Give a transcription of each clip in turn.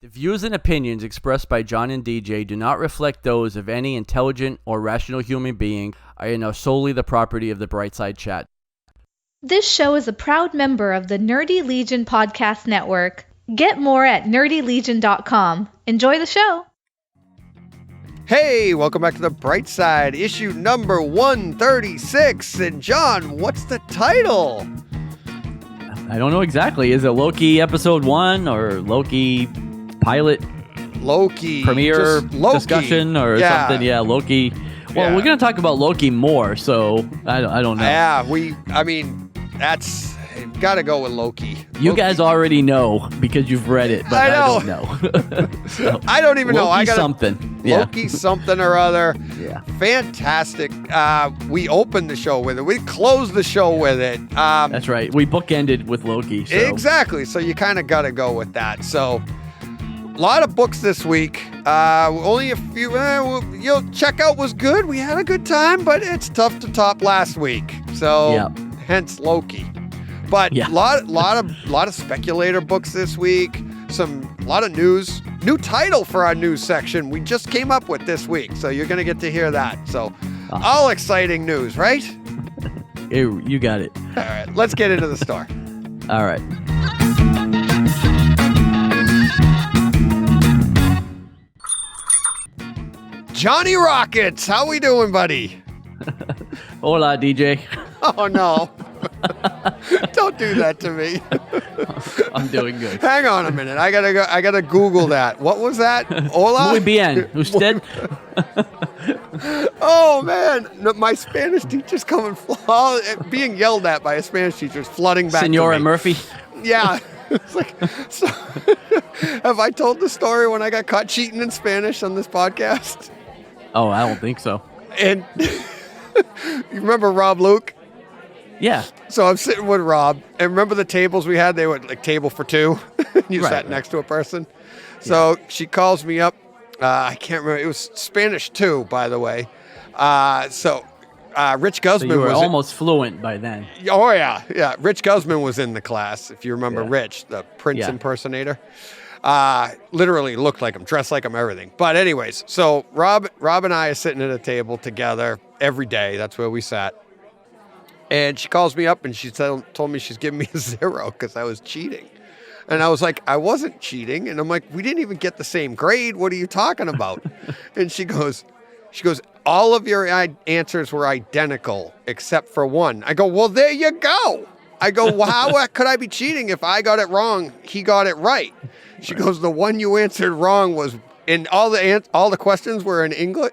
The views and opinions expressed by John and DJ do not reflect those of any intelligent or rational human being and are solely the property of the Brightside Chat. This show is a proud member of the Nerdy Legion Podcast Network. Get more at nerdylegion.com. Enjoy the show. Hey, welcome back to the Brightside, issue number 136. And John, what's the title? I don't know exactly. Is it Loki episode 1 or Loki pilot? Loki. Premiere Loki. discussion or something? Yeah, Loki. Well, we're going to talk about Loki more, so I don't know. Yeah, that's got to go with Loki. You guys already know because you've read it, but I don't know. So, I don't even know. Loki something. Yeah. Loki something or other. Yeah. Fantastic. We opened the show with it. We closed the show with it. That's right. We bookended with Loki. So. Exactly. So you kind of got to go with that. So a lot of books this week. Only a few. Checkout was good. We had a good time, but it's tough to top last week. So hence Loki. But a lot of Speculator books this week. A lot of news. New title for our news section we just came up with this week. So you're going to get to hear that. So all exciting news, right? You got it. All right. Let's get into the story. All right. Johnny Rockets, how we doing, buddy? Hola, DJ. Oh, no. Don't do that to me. I'm doing good. Hang on a minute. I gotta Google that. What was that? Hola? Muy bien. Usted? Oh, man. No, my Spanish teacher's coming, being yelled at by a Spanish teacher is flooding back Senora to me. Murphy? Yeah. It's like, so, have I told the story when I got caught cheating in Spanish on this podcast? Oh, I don't think so. And you remember Rob Luke? Yeah. So I'm sitting with Rob, and remember the tables we had? They were like table for two. You sat next to a person. So she calls me up. I can't remember. It was Spanish too, by the way. Rich Guzman so you were was almost fluent by then. Oh yeah. Rich Guzman was in the class. If you remember Rich, the Prince impersonator. Literally looked like him, dressed like him, everything. But anyways, so Rob and I are sitting at a table together every day. That's where we sat. And she calls me up and she told me she's giving me a 0 because I was cheating. And I was like, I wasn't cheating. And I'm like, we didn't even get the same grade. What are you talking about? And she goes, all of your answers were identical except for one. I go, well, there you go. I go, well, how could I be cheating if I got it wrong? He got it right. She goes, the one you answered wrong was in all the questions were in English,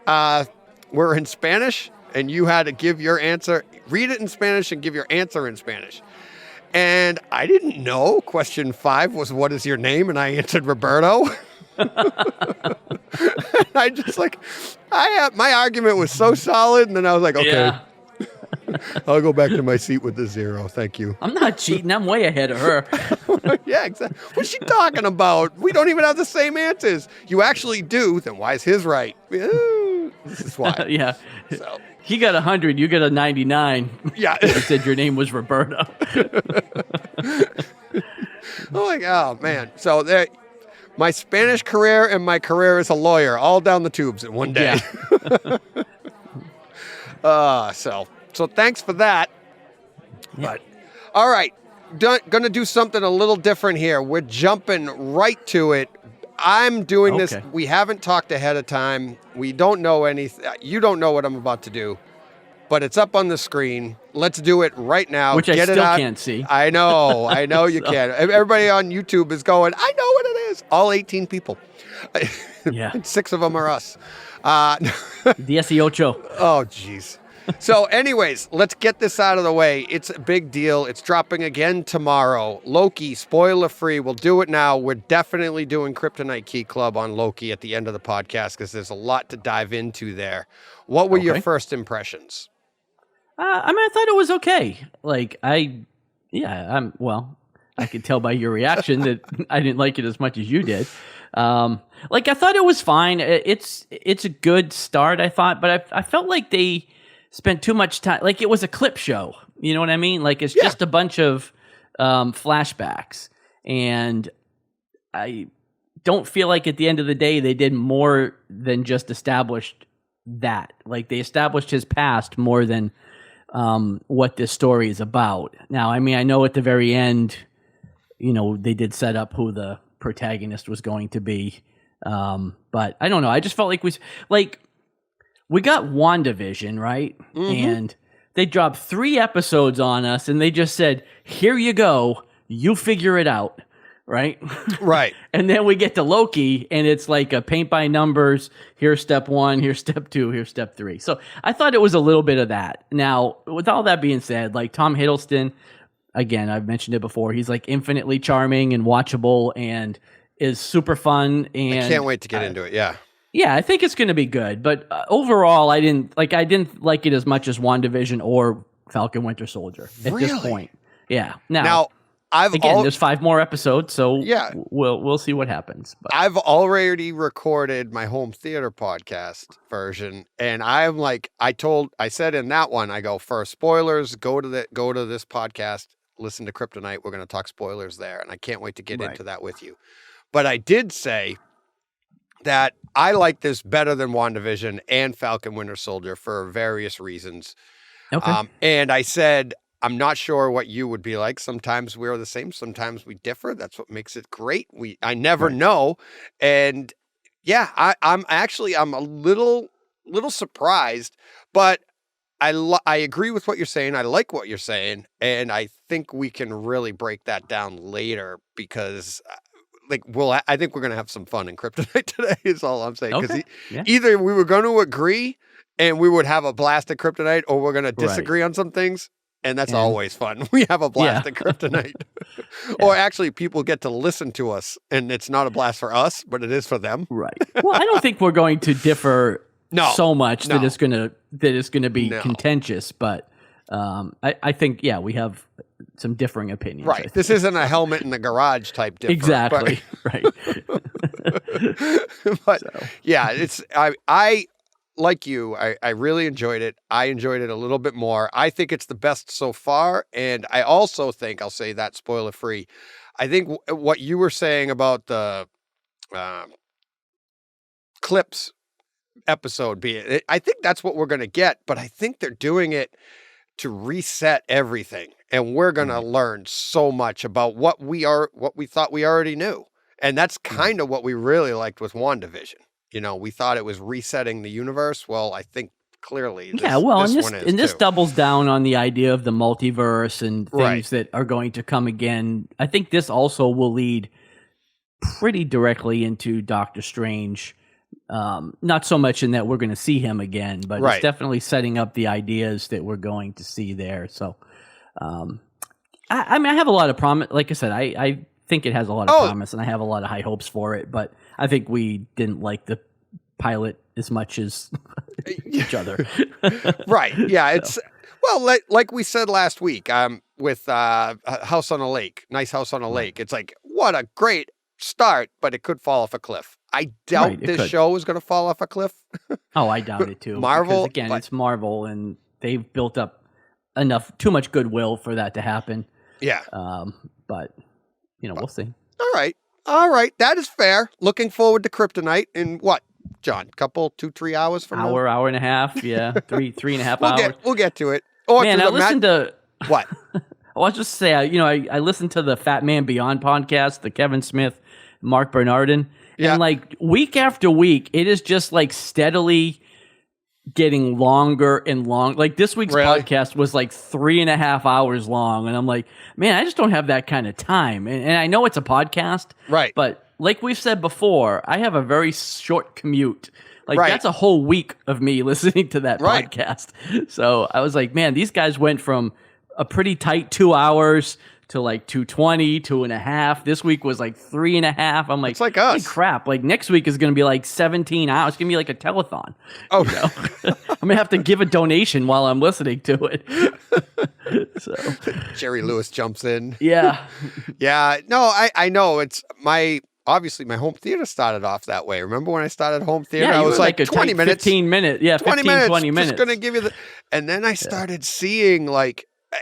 were in Spanish, and you had to give your answer, read it in Spanish and give your answer in Spanish. And I didn't know question 5 was what is your name, and I answered Roberto. I just my argument was so solid, and then I was like, okay. Yeah. I'll go back to my seat with the 0. Thank you. I'm not cheating. I'm way ahead of her. Yeah, exactly. What's she talking about? We don't even have the same answers. You actually do. Then why is his right? This is why. Yeah. So. He got 100. You got a 99. Yeah. You said your name was Roberto. Oh, man. So there, my Spanish career and my career as a lawyer all down the tubes in one day. Yeah. So thanks for that. Yeah. But all right, going to do something a little different here. We're jumping right to it. I'm doing this. We haven't talked ahead of time. We don't know anything. You don't know what I'm about to do, but it's up on the screen. Let's do it right now. Which I still can't see. I know you can. Everybody on YouTube is going, I know what it is. All 18 people. Yeah. And 6 of them are us. The 18. Oh, jeez. So anyways, let's get this out of the way. It's a big deal. It's dropping again tomorrow. Loki, spoiler free. We'll do it now. We're definitely doing Kryptonite Key Club on Loki at the end of the podcast because there's a lot to dive into there. What were your first impressions? I thought it was okay. I could tell by your reaction that I didn't like it as much as you did. I thought it was fine. It's a good start, I thought, but I felt like they spent too much time. Like it was a clip show. You know what I mean? Like it's just a bunch of flashbacks. And I don't feel like at the end of the day they did more than just established that. Like they established his past more than what this story is about. Now, I mean, I know at the very end, you know, they did set up who the protagonist was going to be. But I don't know. I just felt like we got WandaVision, right? Mm-hmm. And they dropped 3 episodes on us and they just said, here you go. You figure it out. Right? Right. And then we get to Loki and it's like a paint by numbers. Here's step 1, here's step 2, here's step 3. So I thought it was a little bit of that. Now, with all that being said, like Tom Hiddleston, again, I've mentioned it before, he's like infinitely charming and watchable and is super fun. And I can't wait to get into it. Yeah. Yeah, I think it's going to be good. But overall, I didn't like it as much as WandaVision or Falcon Winter Soldier at this point. Yeah. Now there's 5 more episodes, so yeah, we'll see what happens. But I've already recorded my home theater podcast version, and I'm like, I said in that one, I go, for spoilers, go to this podcast, listen to Kryptonite. We're going to talk spoilers there, and I can't wait to get into that with you. But I did say that I like this better than WandaVision and Falcon Winter Soldier for various reasons. Okay. And I said, I'm not sure what you would be like. Sometimes we're the same. Sometimes we differ. That's what makes it great. I never know. And yeah, I'm a little surprised, but I agree with what you're saying. I like what you're saying. And I think we can really break that down later because I think we're going to have some fun in Kryptonite today is all I'm saying. Because either we were going to agree and we would have a blast at Kryptonite or we're going to disagree on some things. And that's always fun. We have a blast at Kryptonite. Or actually, people get to listen to us, and it's not a blast for us, but it is for them. Right. Well, I don't think we're going to differ so much that it's gonna be contentious. But I think we have some differing opinions. Right. This isn't a helmet in the garage type difference. Exactly. Right. But it's I. Like you, I really enjoyed it. I enjoyed it a little bit more. I think it's the best so far. And I also think, I'll say that spoiler free, I think what you were saying about the clips episode being, I think that's what we're going to get. But I think they're doing it to reset everything. And we're going to learn so much about what we thought we already knew. And that's kind of what we really liked with WandaVision. You know, we thought it was resetting the universe. Well, I think clearly this doubles down on the idea of the multiverse and things that are going to come again. I think this also will lead pretty directly into Doctor Strange. Not so much in that we're going to see him again, but it's definitely setting up the ideas that we're going to see there. So, I mean, I have a lot of promise. Like I said, I think it has a lot of promise, and I have a lot of high hopes for it. But I think we didn't like the pilot as much as each other. Right. Yeah. It's like we said last week, with House on a Lake, Nice House on a Lake. It's like, what a great start, but it could fall off a cliff. I doubt this show is going to fall off a cliff. Oh, I doubt it too. Marvel. Because again, it's Marvel and they've built up too much goodwill for that to happen. Yeah. But we'll see. All right. That is fair. Looking forward to Kryptonite in what, John? 2-3 hours from now? Hour and a half. Yeah. 3.5 hours. We'll get to it. Oh, man, I listened to what? I was just say, I listened to the Fat Man Beyond podcast, the Kevin Smith, Mark Bernardin. Yeah. And like week after week, it is just like steadily getting longer and long. Like this week's podcast was like 3.5 hours long. And I'm like, man, I just don't have that kind of time. And I know it's a podcast. Right. But like we've said before, I have a very short commute. Like that's a whole week of me listening to that podcast. So I was like, man, these guys went from a pretty tight 2 hours to like 2:20, 2.5. This week was like 3.5. I'm like, it's like us. Hey, crap. Like next week is going to be like 17 hours. It's going to be like a telethon. Oh, no. I'm going to have to give a donation while I'm listening to it. So Jerry Lewis jumps in. Yeah. Yeah. No, I know it's obviously my home theater started off that way. Remember when I started home theater? Yeah, I was like 20 minutes. 15 minutes. Yeah, 20 minutes. Just going to give you and then I started seeing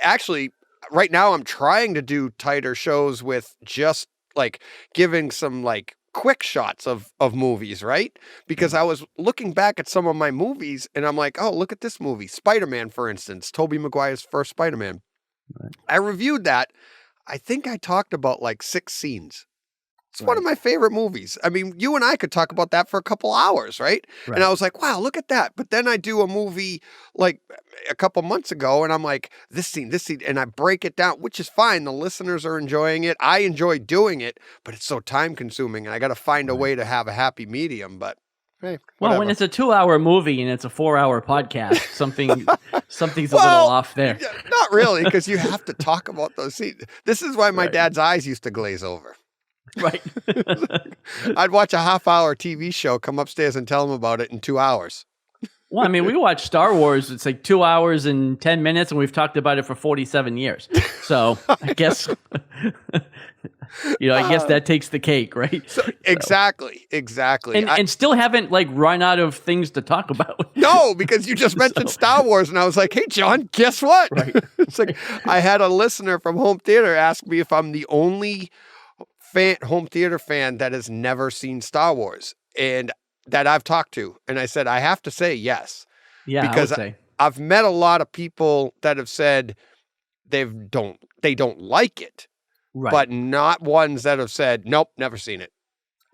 actually right now I'm trying to do tighter shows with just like giving some like quick shots of movies, right? Because I was looking back at some of my movies and I'm like, oh, look at this movie. Spider-Man, for instance, Tobey Maguire's first Spider-Man. Right. I reviewed that. I think I talked about like 6 scenes. It's one of my favorite movies. I mean, you and I could talk about that for a couple hours, right? And I was like, wow, look at that. But then I do a movie like a couple months ago and I'm like, this scene, and I break it down, which is fine. The listeners are enjoying it. I enjoy doing it, but it's so time consuming and I got to find a way to have a happy medium. But hey, well, when it's a 2-hour movie and it's a 4-hour podcast, something's a little off there. Not really, because you have to talk about those scenes. This is why my dad's eyes used to glaze over. Right. I'd watch a half-hour TV show, come upstairs and tell him about it in 2 hours. Well, I mean, we watch Star Wars. It's like 2 hours and 10 minutes, and we've talked about it for 47 years. So I guess, I guess that takes the cake, right? Exactly. And still haven't like run out of things to talk about. No, because you just mentioned Star Wars, and I was like, hey, John, guess what? Right. It's like I had a listener from home theater ask me if I'm the only home theater fan that has never seen Star Wars and that I've talked to. And I said, I have to say yes. Yeah, because I've met a lot of people that have said they don't like it, but not ones that have said, nope, never seen it.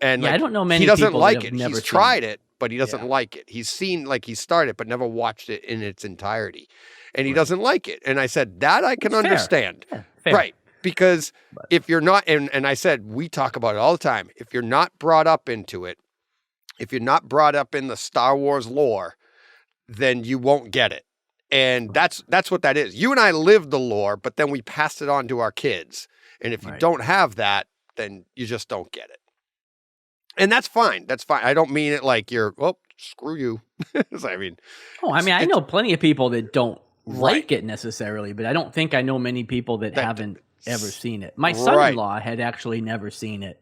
And I don't know many he doesn't people like that have it. Never He's tried it, but he doesn't like it. He's seen, like he started, but never watched it in its entirety. And he doesn't like it. And I said, that I can understand. Yeah, fair. Right. Because if you're not, and I said, we talk about it all the time. If you're not brought up into it, if you're not brought up in the Star Wars lore, then you won't get it. And that's what that is. You and I live the lore, but then we pass it on to our kids. And if you don't have that, then you just don't get it. And that's fine. That's fine. I don't mean it like you're, well, screw you. I know plenty of people that don't like it necessarily, but I don't think I know many people that haven't ever seen it. My son-in-law had actually never seen it,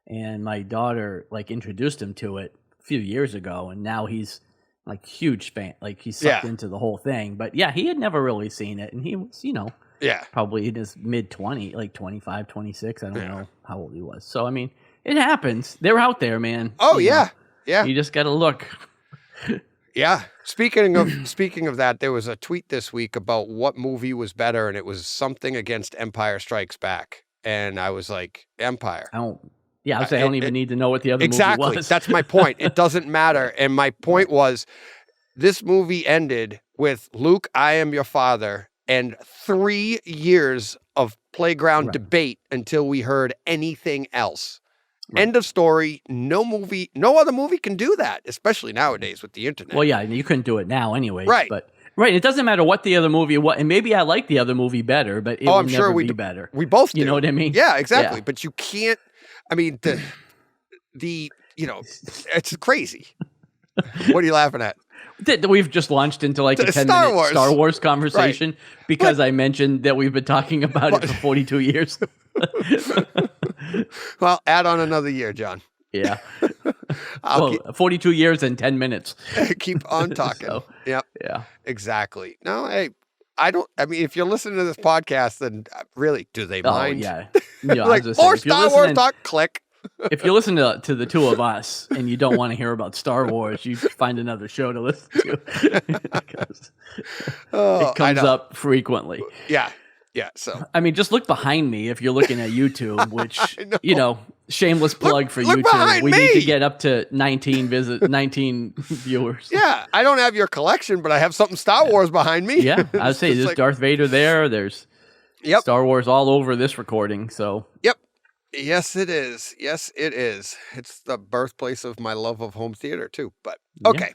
and my daughter like introduced him to it a few years ago, and now he's like huge fan. Like he's sucked into the whole thing. But yeah, he had never really seen it, and he was, probably in his mid-20s, like 25, 26. I don't know how old he was. So I mean, it happens. They're out there, man. Oh yeah. You just got to look. Yeah. Speaking of that, there was a tweet this week about what movie was better, and it was something against Empire Strikes Back. And I was like, Empire. I don't even need to know what the other movie was. Exactly. That's my point. It doesn't matter. And my point was, this movie ended with Luke, I am your father, and 3 years of playground debate until we heard anything else. Right. End of story. No other movie can do that, especially nowadays with the internet. Well, yeah, you couldn't do it now anyway. Right. But it doesn't matter what the other movie was, and maybe I like the other movie better, but it would never be better. We both do. You know what I mean? Yeah, exactly. Yeah. But you can't, I mean, it's crazy. What are you laughing at? We've just launched into like a 10-minute Star Wars conversation because I mentioned that we've been talking about it for 42 years. Well, add on another year, John. Yeah. 42 years and 10 minutes. Keep on talking. So, yep. Yeah. Exactly. No, hey, if you're listening to this podcast, then really, do they mind? Oh, yeah. Like, more Star Wars talk, click. If you listen to the two of us and you don't want to hear about Star Wars, you find another show to listen to. Because it comes up frequently. Yeah. Yeah, so I mean, just look behind me if you're looking at YouTube, which shameless plug for YouTube. We need to get up to 19 viewers. Yeah, I don't have your collection, but I have something Star Wars behind me. Yeah, I would say there's Darth Vader there. There's Star Wars all over this recording. So yes, it is. Yes, it is. It's the birthplace of my love of home theater too. But okay,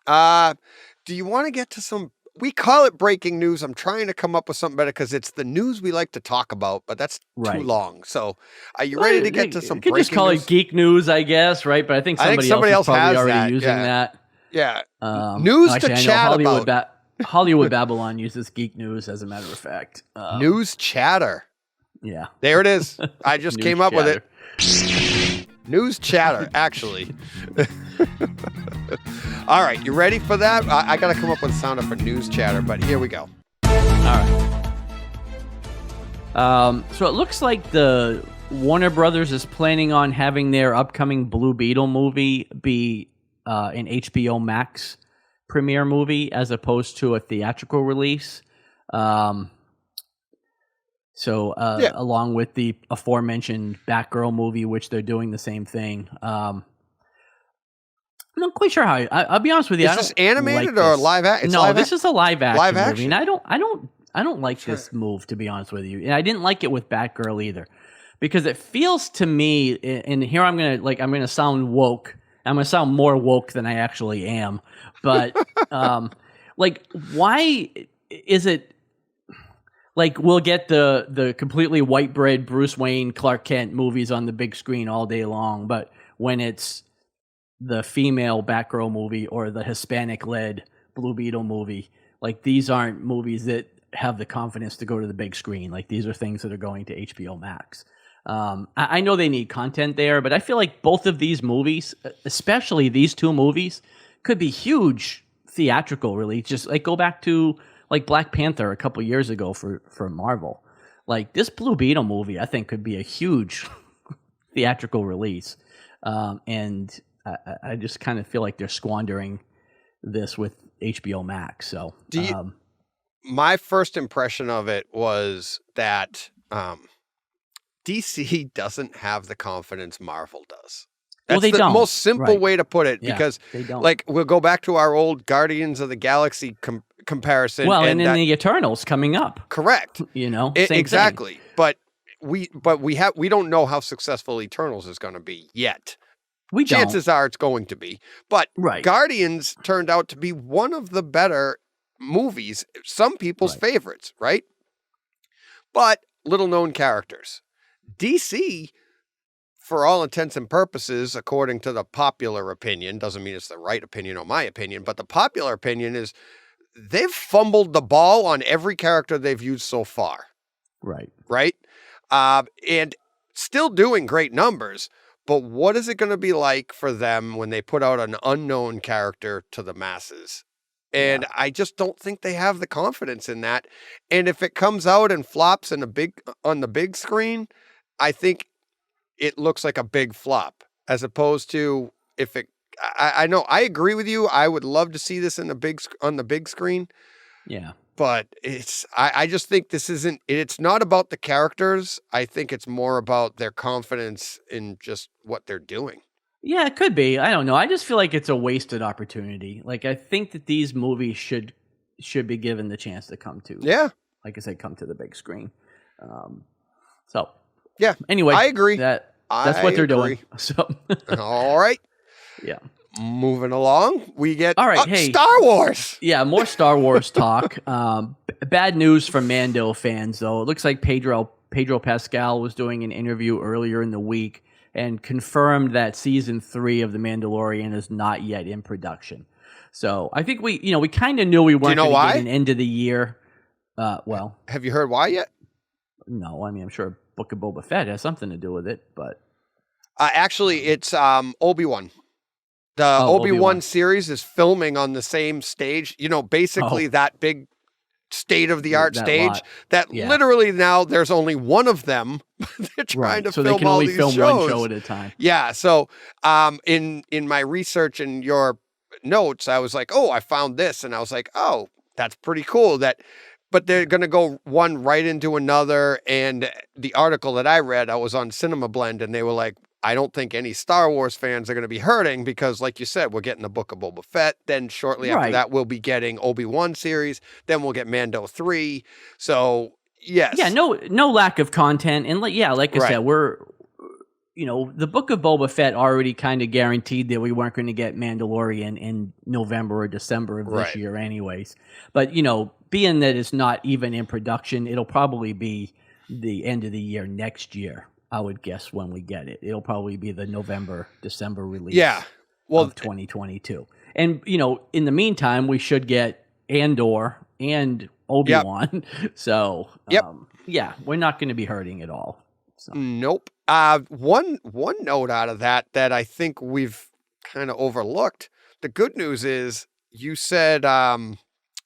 do you want to get to some? We call it breaking news. I'm trying to come up with something better because it's the news we like to talk about, but that's too long. So are you ready to get to some breaking news? You could just call it geek news, I guess, right? But I think somebody else is probably already using that. Yeah. News to chat about. Hollywood Babylon uses geek news, as a matter of fact. News chatter. Yeah. There it is. I just came up with it. News chatter, actually. All right, you ready for that? I got to come up with a sound up for news chatter, but here we go. All right. So it looks like the Warner Brothers is planning on having their upcoming Blue Beetle movie be an HBO Max premiere movie as opposed to a theatrical release. Along with the aforementioned Batgirl movie, which they're doing the same thing. I'm not quite sure how. I'll be honest with you. Is this animated or live action? No, this is a live action movie, action. and I don't like this move, to be honest with you. And I didn't like it with Batgirl either, because it feels to me, and here I'm gonna sound woke. I'm gonna sound more woke than I actually am, but why is it like we'll get the completely white bread Bruce Wayne, Clark Kent movies on the big screen all day long, but when it's the female Batgirl movie or the Hispanic-led Blue Beetle movie, like these aren't movies that have the confidence to go to the big screen. Like these are things that are going to HBO Max. I know they need content there, but I feel like both of these movies, especially these two movies, could be huge theatrical release. Just like go back to like Black Panther a couple years ago for Marvel. Like this Blue Beetle movie, I think could be a huge theatrical release. And I just kind of feel like they're squandering this with HBO Max. So my first impression of it was that DC doesn't have the confidence Marvel does. That's the most simple way to put it, because like we'll go back to our old Guardians of the Galaxy comparison. Well, and then the Eternals coming up. Correct. You know, exactly. Thing. But we don't know how successful Eternals is going to be yet. Chances are it's going to be. But Guardians turned out to be one of the better movies, some people's favorites, right? But little known characters. DC, for all intents and purposes, according to the popular opinion, doesn't mean it's the right opinion or my opinion, but the popular opinion is they've fumbled the ball on every character they've used so far. Right? And still doing great numbers, but what is it going to be like for them when they put out an unknown character to the masses? And I just don't think they have the confidence in that. And if it comes out and flops on the big screen, I think it looks like a big flop, as opposed to if it. I know I agree with you. I would love to see this on the big screen. Yeah, but I just think this isn't. It's not about the characters. I think it's more about their confidence in just what they're doing. Yeah, it could be. I don't know. I just feel like it's a wasted opportunity. Like I think that these movies should be given the chance to come to. Yeah, like I said, come to the big screen. Yeah. Anyway, I agree. That's what they're doing. So all right. Yeah. Moving along, we get hey, Star Wars. Yeah, more Star Wars talk. Bad news for Mando fans, though. It looks like Pedro Pascal was doing an interview earlier in the week and confirmed that season 3 of The Mandalorian is not yet in production. So I think we kind of knew we weren't going to get an end of the year. Well, have you heard why yet? No, I mean I'm sure Book of Boba Fett has something to do with it, but actually, it's Obi-Wan. The Obi-Wan series is filming on the same stage. You know, basically that big state-of-the-art stage literally now there's only one of them. They're trying to so film they can all only these film shows. one show at a time. Yeah. So in my research and your notes, I was like, oh, I found this, and I was like, oh, that's pretty cool. But they're going to go one right into another. And the article that I read, I was on Cinema Blend, and they were like, I don't think any Star Wars fans are going to be hurting because, like you said, we're getting the Book of Boba Fett. Then shortly after that, we'll be getting Obi-Wan series. Then we'll get Mando 3. So, yes. Yeah, no lack of content. And like I said, we're, the Book of Boba Fett already kind of guaranteed that we weren't going to get Mandalorian in November or December of this year anyways. But, being that it's not even in production, it'll probably be the end of the year next year. I would guess when we get it. It'll probably be the November, December release of 2022. And, in the meantime, we should get Andor and Obi-Wan. So, we're not going to be hurting at all. So. Nope. One note out of that I think we've kind of overlooked. The good news is you said,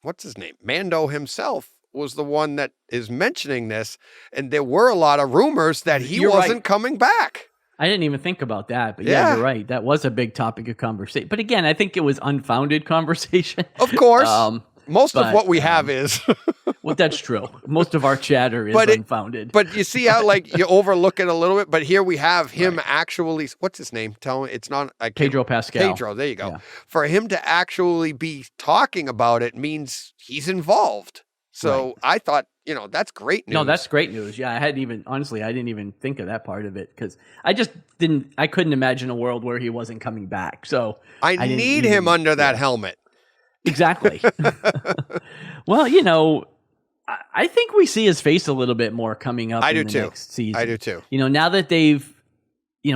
what's his name? Mando himself was the one that is mentioning this, and there were a lot of rumors that he You're wasn't right. coming back. I didn't even think about that, but yeah, you're right. That was a big topic of conversation. But again, I think it was unfounded conversation. Of course. Most of but, what we have is. Well, that's true. Most of our chatter is unfounded. But you see how like you overlook it a little bit. But here we have him actually. What's his name? Tell me. It's not Pedro Pascal. Pedro. There you go. Yeah. For him to actually be talking about it means he's involved. So I thought, that's great news. No, that's great news. Yeah, I didn't even think of that part of it because I couldn't imagine a world where he wasn't coming back. So I need him under that helmet. Exactly. Well, I think we see his face a little bit more coming up in the next season. I do too. Now that they've,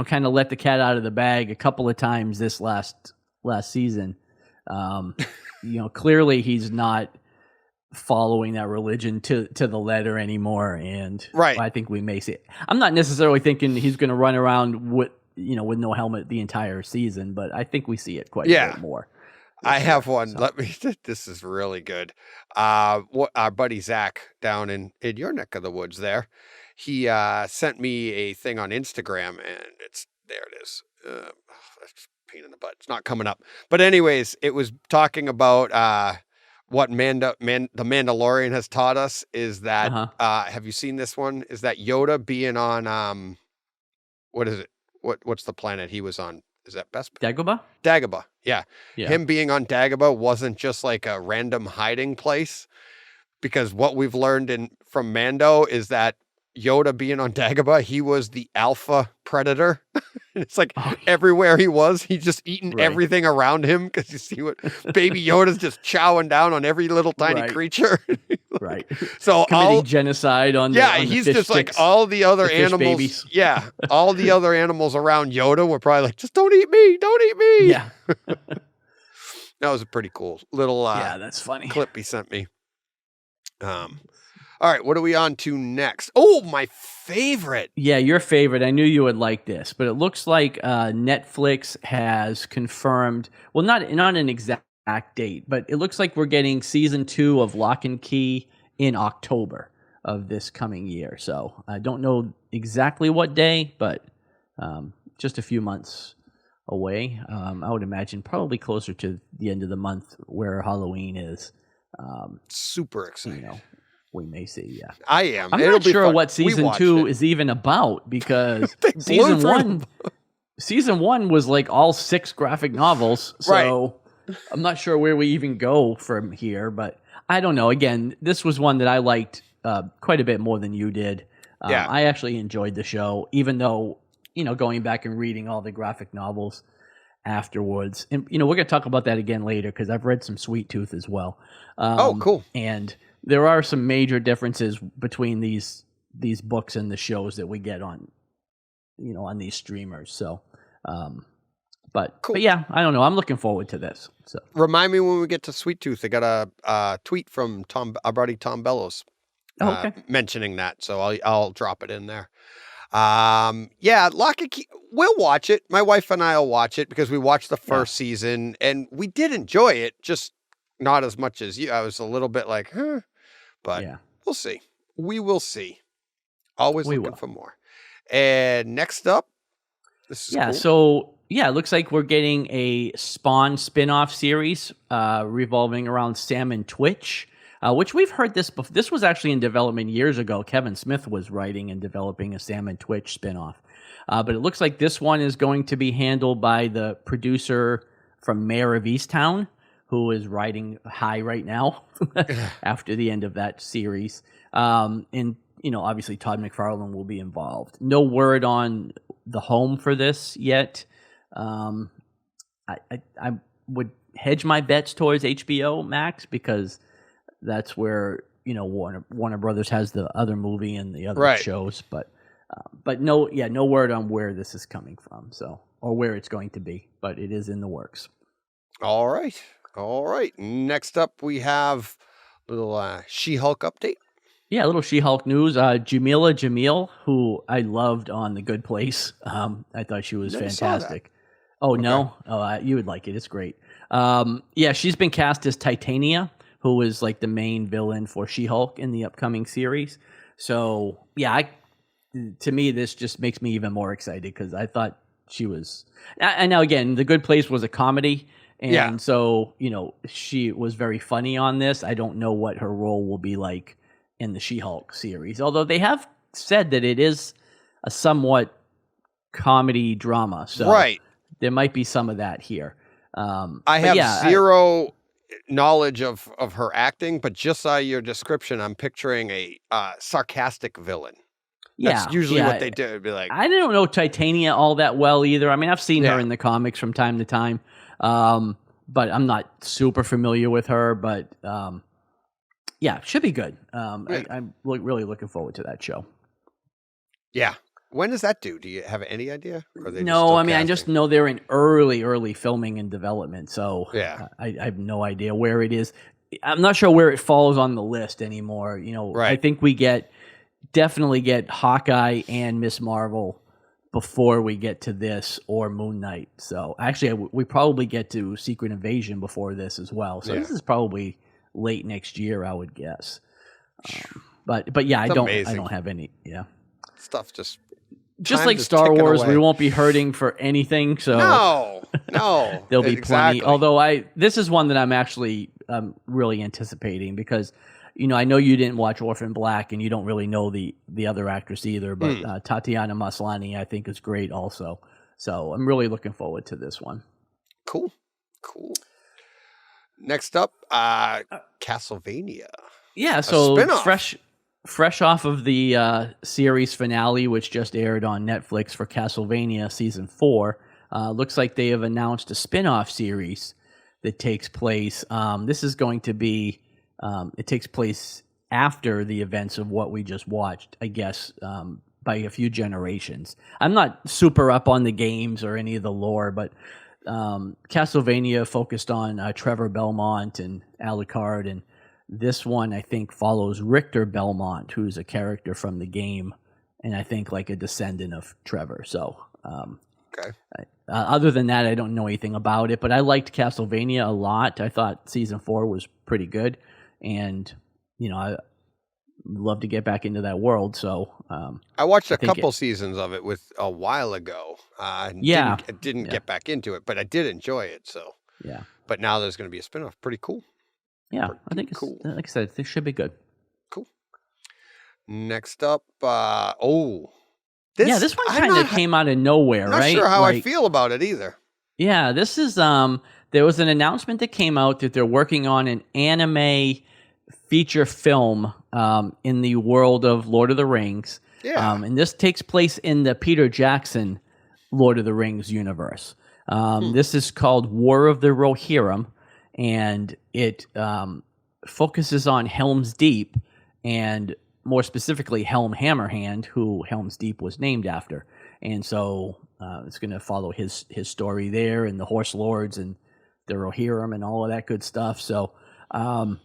kind of let the cat out of the bag a couple of times this last season, clearly he's not following that religion to the letter anymore. And I think we may see it. I'm not necessarily thinking he's going to run around with no helmet the entire season, but I think we see it quite a bit more. I have one. This is really good. What our buddy Zach down in your neck of the woods there, he sent me a thing on Instagram, and there it is. That's a pain in the butt. It's not coming up. But anyways, it was talking about what the Mandalorian has taught us is that, have you seen this one? Is that Yoda being on, what is it? What's the planet he was on? Is that Bespin? Dagobah? Dagobah, yeah. Him being on Dagobah wasn't just like a random hiding place, because what we've learned from Mando is that Yoda being on Dagobah, he was the alpha predator. It's like everywhere he was, he's just eating everything around him, because you see what Baby Yoda's just chowing down on every little tiny creature. Right. So committing genocide on he's the fish just sticks, like all the other animals. Babies. Yeah. All the other animals around Yoda were probably like, just don't eat me. Don't eat me. Yeah. That was a pretty cool little that's funny clip he sent me. All right, what are we on to next? Oh, my favorite. Yeah, your favorite. I knew you would like this, but it looks like Netflix has confirmed, well, not an exact date, but it looks like we're getting season 2 of Lock and Key in October of this coming year. So I don't know exactly what day, but just a few months away. I would imagine probably closer to the end of the month where Halloween is. Super excited. We may see, yeah. I am. I'm not sure what season 2 is even about, because season 1 was like all 6 graphic novels. So I'm not sure where we even go from here, but I don't know. Again, this was one that I liked quite a bit more than you did. I actually enjoyed the show, even though, going back and reading all the graphic novels afterwards. And, we're going to talk about that again later, because I've read some Sweet Tooth as well. Cool. And there are some major differences between these books and the shows that we get on, on these streamers. So, but yeah, I don't know. I'm looking forward to this. So remind me when we get to Sweet Tooth. I got a tweet from our buddy Tom Bellows, mentioning that. So I'll drop it in there. Lock and Key. We'll watch it. My wife and I'll watch it, because we watched the first season and we did enjoy it. Just not as much as you. I was a little bit like, but we'll see. We will see. Always looking for more. And next up, this is cool. So it looks like we're getting a Spawn spin-off series revolving around Sam and Twitch, which we've heard this before. This was actually in development years ago. Kevin Smith was writing and developing a Sam and Twitch spin-off. But it looks like this one is going to be handled by the producer from Mayor of Easttown, who is riding high right now after the end of that series. And, obviously Todd McFarlane will be involved. No word on the home for this yet. I would hedge my bets towards HBO Max, because that's where, Warner Brothers has the other movie and the other shows. But no word on where this is coming from, or where it's going to be, but it is in the works. All right. Next up, we have a little She-Hulk update. Yeah, a little She-Hulk news. Jamila Jamil, who I loved on The Good Place. I thought she was fantastic. Oh, okay. No? Oh, you would like it. It's great. She's been cast as Titania who is like the main villain for She-Hulk in the upcoming series. So yeah, to me, this just makes me even more excited because I thought she was. And now again, The Good Place was a comedy, and so she was very funny on this. I don't know what her role will be like in the She-Hulk series, although they have said that it is a somewhat comedy drama, so there might be some of that here. I have zero knowledge of her acting, but just by your description, I'm picturing a sarcastic villain. That's usually what they do. It'd be like, I don't know Titania all that well either. I mean, I've seen her in the comics from time to time, but I'm not super familiar with her. But it should be good. I'm really looking forward to that show. Yeah. When does that do? Do you have any idea? Or are they I just know they're in early filming and development. So I have no idea where it is. I'm not sure where it falls on the list anymore. I think we definitely get Hawkeye and Miss Marvel before we get to this or Moon Knight. So actually, we probably get to Secret Invasion before this as well. So this is probably late next year, I would guess. But yeah, I don't have any. Yeah, stuff just like Star Wars, we won't be hurting for anything. So no, there'll be plenty. Although this is one that I'm actually really anticipating because. I know you didn't watch Orphan Black, and you don't really know the other actress either, but Tatiana Maslany, I think, is great also. So I'm really looking forward to this one. Cool. Next up, Castlevania. Yeah, so fresh off of the series finale, which just aired on Netflix for Castlevania Season 4, looks like they have announced a spin-off series that takes place. This is going to be... it takes place after the events of what we just watched, I guess, by a few generations. I'm not super up on the games or any of the lore, but Castlevania focused on Trevor Belmont and Alucard, and this one, I think, follows Richter Belmont, who's a character from the game, and I think like a descendant of Trevor. So, other than that, I don't know anything about it, but I liked Castlevania a lot. I thought Season 4 was pretty good. And, I love to get back into that world. So I watched a couple seasons of it a while ago. Didn't get back into it, but I did enjoy it. So but now there's going to be a spinoff. Pretty cool. Yeah, I think it's cool. Like I said, this should be good. Cool. Next up, this one kind of came out of nowhere, right? I'm not sure how I feel about it either. Yeah, this is there was an announcement that came out that they're working on an anime feature film in the world of Lord of the Rings. Yeah. And this takes place in the Peter Jackson Lord of the Rings universe. This is called War of the Rohirrim, and it focuses on Helm's Deep, and more specifically Helm Hammerhand, who Helm's Deep was named after. And so it's going to follow his story there, and the Horse Lords and the Rohirrim and all of that good stuff. So, and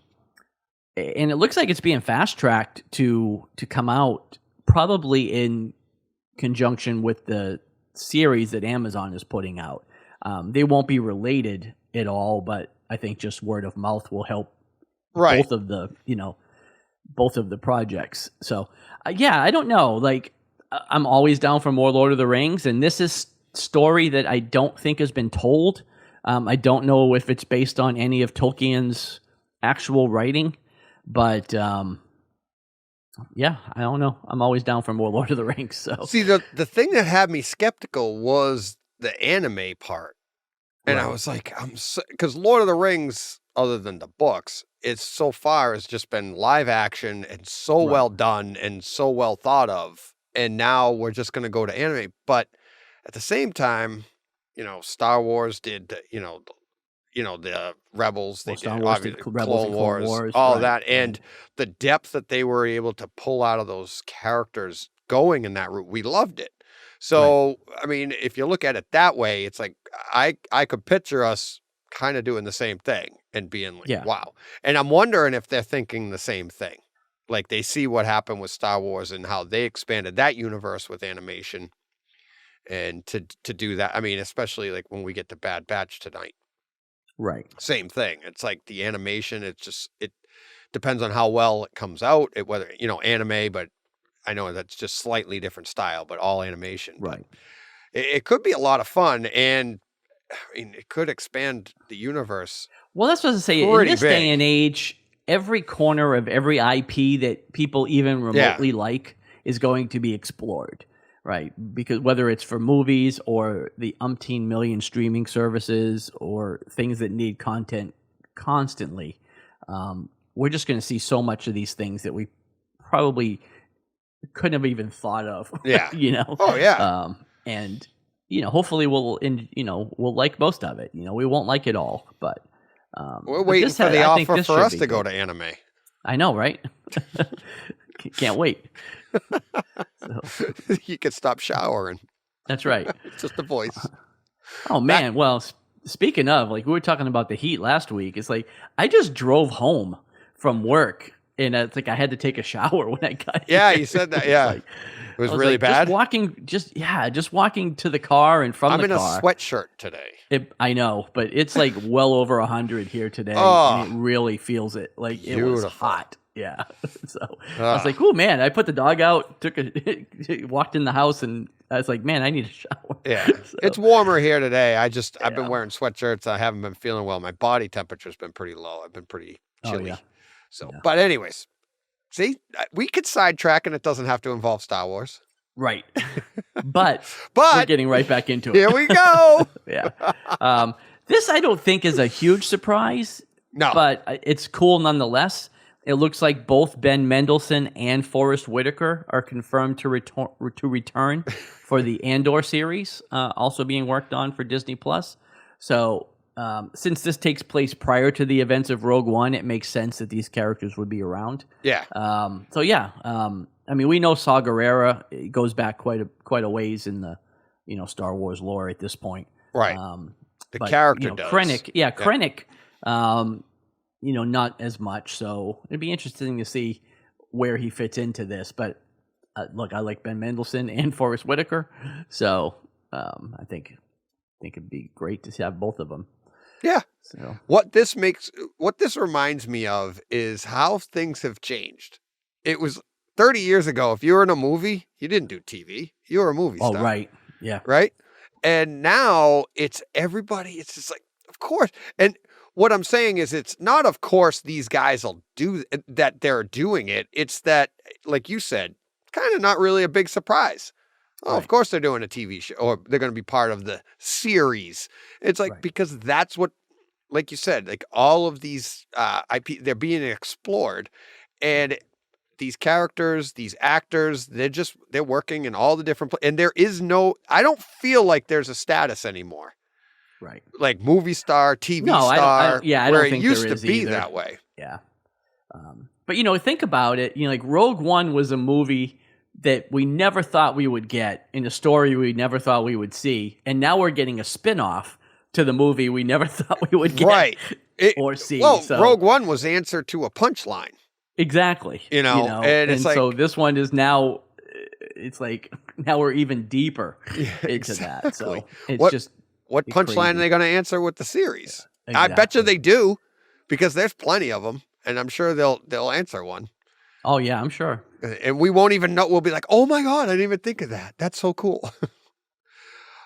it looks like it's being fast-tracked to come out probably in conjunction with the series that Amazon is putting out. They won't be related at all, but I think just word of mouth will help both of the projects. So, I don't know. Like, I'm always down for more Lord of the Rings, and this is story that I don't think has been told. I don't know if it's based on any of Tolkien's actual writing, but I don't know. I'm always down for more Lord of the Rings. So see, the thing that had me skeptical was the anime part, and I was like, because Lord of the Rings, other than the books, it's so far has just been live action and so well done and so well thought of, and now we're just going to go to anime. But at the same time, Star Wars did, the Rebels, they did obviously Clone Wars, all that, and the depth that they were able to pull out of those characters going in that route, we loved it. So, I mean, if you look at it that way, it's like I could picture us kind of doing the same thing and being like, wow. And I'm wondering if they're thinking the same thing. Like they see what happened with Star Wars and how they expanded that universe with animation. And to do that, I mean, especially like when we get to Bad Batch tonight. Right. Same thing. It's like the animation. It depends on how well it comes out. Whether anime, but I know that's just slightly different style, but all animation. Right. But it could be a lot of fun, and I mean, it could expand the universe. Well, that's what I was saying. In this day and age, every corner of every IP that people even remotely like is going to be explored, right? Because whether it's for movies or the umpteen million streaming services or things that need content constantly, we're just going to see so much of these things that we probably couldn't have even thought of. Yeah. Oh yeah. And hopefully we'll like most of it. We won't like it all, but we're waiting for the offer for us to go to anime. I know, right? Can't wait. You can stop showering. That's right. It's just a voice. Oh man. Well, speaking of, like, we were talking about the heat last week. It's like I just drove home from work, and it's like I had to take a shower when I got here. Yeah, you said that. Yeah. It was really bad. Just walking to the car and from the car. I'm in a sweatshirt today. I know, but it's like well over 100 here today, and it really feels it. Like it was hot. Yeah. So I was like, oh man, I put the dog out, walked in the house, and I was like, man, I need a shower. Yeah. So, it's warmer here today. I've been wearing sweatshirts. I haven't been feeling well. My body temperature's been pretty low. I've been pretty chilly. Oh, yeah. So, but anyways, see, we could sidetrack, and it doesn't have to involve Star Wars. Right. But we're getting right back into it. Here we go. Yeah. This I don't think is a huge surprise. No. But it's cool nonetheless. It looks like both Ben Mendelsohn and Forrest Whitaker are confirmed to return for the Andor series, also being worked on for Disney+. So since this takes place prior to the events of Rogue One, it makes sense that these characters would be around. Yeah. I mean, we know Saw Gerrera. It goes back quite a ways in the Star Wars lore at this point. Right. The character does. Krennic. Not as much. So it'd be interesting to see where he fits into this. But look, I like Ben Mendelsohn and Forrest Whitaker, so I think it'd be great to have both of them. Yeah. So what this reminds me of is how things have changed. It was 30 years ago. If you were in a movie, you didn't do TV. You were a movie star. Oh, right. Yeah. Right. And now it's everybody. It's just like, of course. And what I'm saying is it's not, of course, these guys will do that. They're doing it. It's that, like you said, kind of not really a big surprise. Oh, right. Of course they're doing a TV show, or they're going to be part of the series. It's like, because that's what, like you said, like all of these IP, they're being explored, and these characters, these actors, they're working in all the different places. And I don't feel like there's a status anymore. Right. Like movie star, TV star, I where don't think it used there to be either. that way. Yeah. But, think about it. Like Rogue One was a movie that we never thought we would get, in a story we never thought we would see. And now we're getting a spin-off to the movie we never thought we would get or see. Well, Rogue One was answer to a punchline. Exactly. And it's like, so this one is now, it's like, now we're even deeper into that. So it's what punchline are they going to answer with the series? Exactly. I bet you they do, because there's plenty of them, and I'm sure they'll answer one. Oh yeah, I'm sure. And we won't even know. We'll be like, oh my God, I didn't even think of that. That's so cool.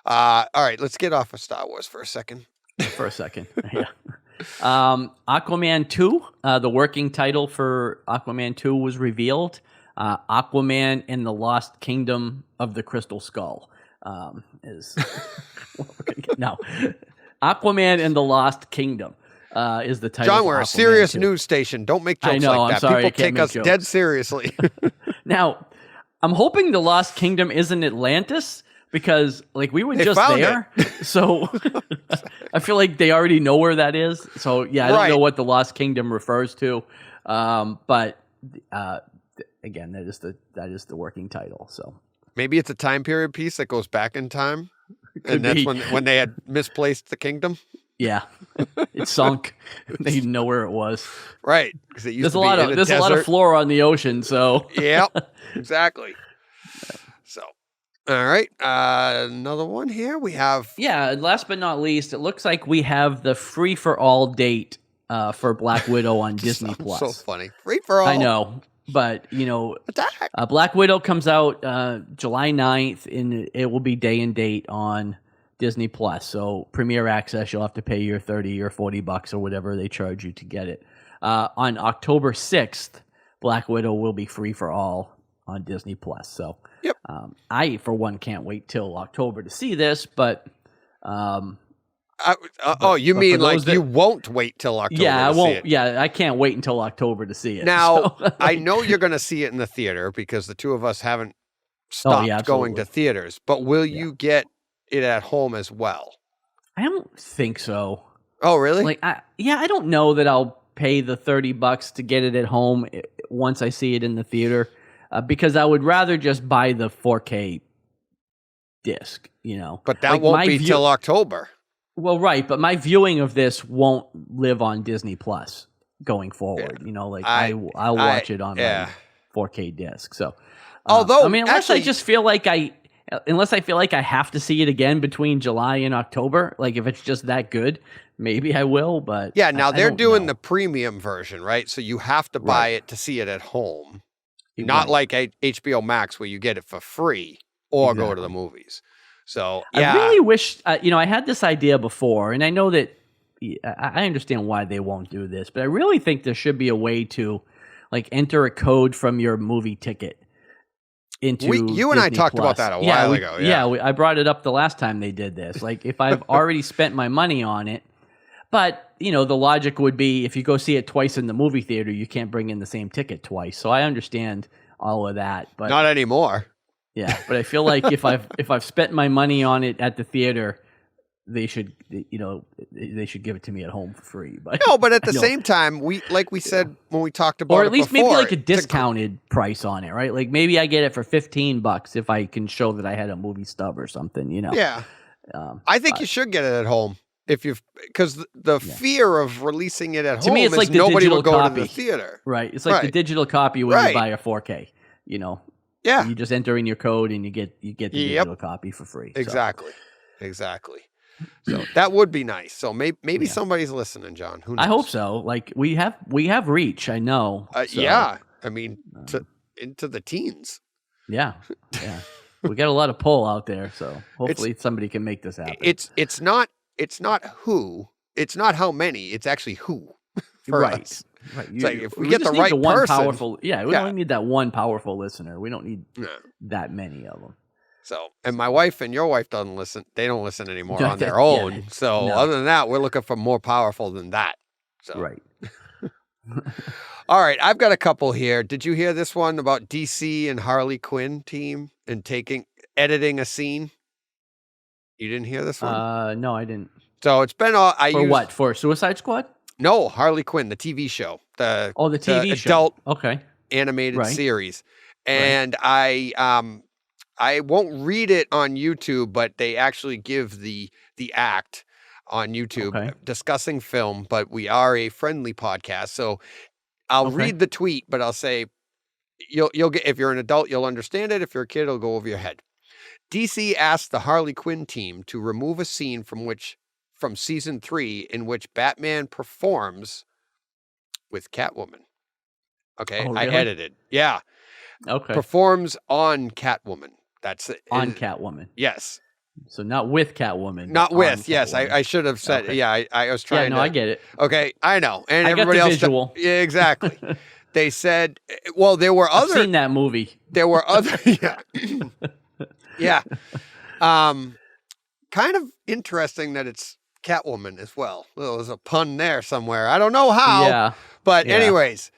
All right, let's get off of Star Wars for a second. Yeah. Aquaman 2, the working title for Aquaman 2 was revealed. Aquaman and the Lost Kingdom of the Crystal Skull is what we're gonna get. No, Aquaman and the Lost Kingdom is the title. John, we're a serious news station. Don't make jokes like that. I'm sorry, people take us dead seriously. Now, I'm hoping the Lost Kingdom isn't Atlantis, because like we were just there. So I feel like they already know where that is. So yeah, I don't know what the Lost Kingdom refers to. But again, that is the working title. So maybe it's a time period piece that goes back in time. And that's when they had misplaced the kingdom. Yeah, it sunk. They didn't know where it was. Right, because it used to be in a desert. There's a lot of flora on the ocean. So yeah, exactly. So, All right. Another one here. We have. Yeah, last but not least, it looks like we have the free-for-all date for Black Widow on Disney+. So funny. Free for all. I know, but, Attack. Black Widow comes out July 9th, and it will be day and date on Disney+. So Premier Access, you'll have to pay your $30 or $40 or whatever they charge you to get it. On October 6th, Black Widow will be free for all on Disney+. So yep. I, for one, can't wait till October to see this, but... you mean like you won't wait till October I to won't. see it? Yeah, I can't wait until October to see it. Now, so. I know you're going to see it in the theater because the two of us haven't stopped going to theaters, but will you get it at home as well? I don't think so. Oh, really? I don't know that I'll pay the $30 to get it at home once I see it in the theater, because I would rather just buy the 4K disc, But that won't be till October. Well, right, but my viewing of this won't live on Disney Plus going forward. Yeah. I'll watch it on my 4K disc. So, although unless I feel like I have to see it again between July and October, like if it's just that good, maybe I will. But now they're doing the premium version, right? So you have to buy it to see it at home, not like HBO Max where you get it for free or go to the movies. So I really wish, I had this idea before, and I know that I understand why they won't do this, but I really think there should be a way to enter a code from your movie ticket into you and I talked about that a while ago. Yeah, I brought it up the last time they did this. Like if I've already spent my money on it, but the logic would be if you go see it twice in the movie theater, you can't bring in the same ticket twice. So I understand all of that, but not anymore. Yeah, but I feel like if I've spent my money on it at the theater, they should give it to me at home for free. But no, but at the same time, we said when we talked about it, or at least before, maybe like a discounted price on it, right? Like maybe I get it for $15 if I can show that I had a movie stub or something. Yeah, I think you should get it at home because the fear of releasing it at home. To me, it's like the nobody digital will go copy. to the theater. Right, it's like the digital copy when you buy a 4K. Yeah, you just enter in your code and you get the digital copy for free. Exactly. So that would be nice. So maybe somebody's listening, John. Who knows? I hope so. Like we have reach. I know. Yeah, I mean into the teens. Yeah. We got a lot of pull out there, so hopefully somebody can make this happen. It's not who. It's not how many. It's actually who. Right. Us. Right. It's like if we get the right person. We only need that one powerful listener. We don't need that many of them. So, and my wife and your wife doesn't listen. They don't listen anymore on their own. Yeah. So, other than that, we're looking for more powerful than that. So. Right. All right, I've got a couple here. Did you hear this one about DC and Harley Quinn team and editing a scene? You didn't hear this one? No, I didn't. So it's been all what? For Suicide Squad? No, Harley Quinn, the TV show. The TV show. Adult animated series. And I won't read it on YouTube, but they actually give the act on YouTube discussing film, but we are a friendly podcast. So I'll read the tweet, but I'll say you'll get, if you're an adult, you'll understand it. If you're a kid, it'll go over your head. DC asked the Harley Quinn team to remove a scene from season 3 in which Batman performs with Catwoman. Okay, really? I edited. Yeah. Okay. Performs on Catwoman. That's it. On Catwoman. Yes. So not with Catwoman. Not with. Yes, I should have said. Yeah, I was trying. Yeah, no, I get it. Okay, I know, and I everybody got the else. visual. Yeah, exactly. They said, well, there were other. I've seen that movie. There were other. Yeah. Kind of interesting that it's Catwoman as well. Well, there's a pun there somewhere. I don't know how. Yeah. But anyways,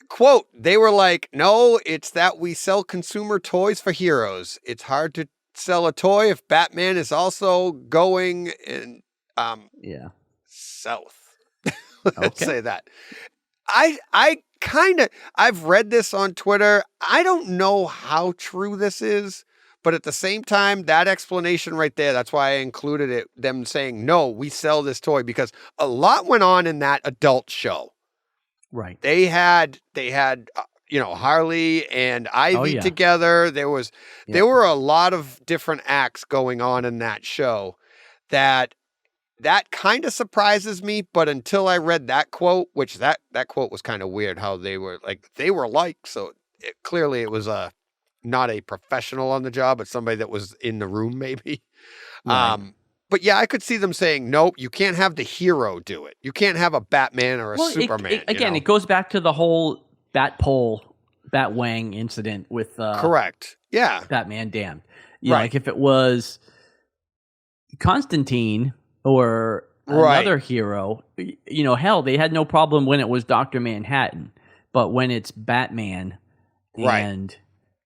quote, they were like, no, it's that we sell consumer toys for heroes. It's hard to sell a toy if Batman is also going in south. Let's say that. I've read this on Twitter. I don't know how true this is. But at the same time, that explanation right there, that's why I included it, them saying, no, we sell this toy, because a lot went on in that adult show. Right. They had Harley and Ivy yeah. together. There were a lot of different acts going on in that show that kind of surprises me. But until I read that quote, which that quote was kind of weird, how they were like, so clearly it was not a professional on the job, but somebody that was in the room maybe. Right. But yeah, I could see them saying, nope, you can't have the hero do it. You can't have a Batman or a Superman. It goes back to the whole Batwang incident with correct. Yeah. Batman Damned. Like if it was Constantine or another hero, hell, they had no problem when it was Dr. Manhattan. But when it's Batman and,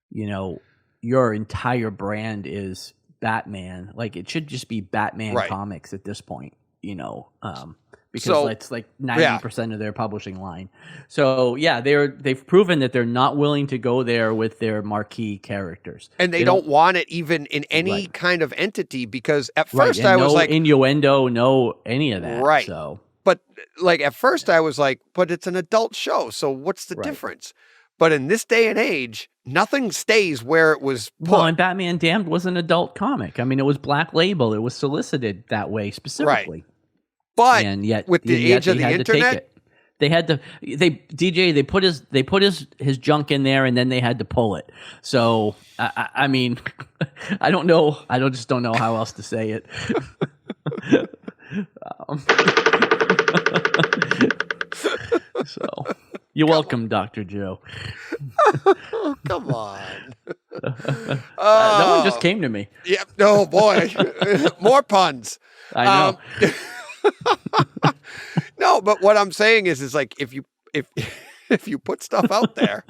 your entire brand is Batman, like it should just be Batman Comics at this point, because it's like 90% of their publishing line. So yeah, they've proven that they're not willing to go there with their marquee characters, and they don't want it even in any kind of entity, because at first I was like, innuendo, no any of that. Right. So, but like at first I was like, but it's an adult show, so what's the difference? But in this day and age, nothing stays where it was put. Well, and Batman Damned was an adult comic. I mean, it was Black Label. It was solicited that way specifically. Right. But and yet, with the age of the internet, they had to. They put his junk in there, and then they had to pull it. So I mean, I don't know. Just don't know how else to say it. So. You're welcome, Dr. Joe. Oh, come on. That one just came to me. Yep. Oh, boy. More puns. I know. No, but what I'm saying is like if you put stuff out there,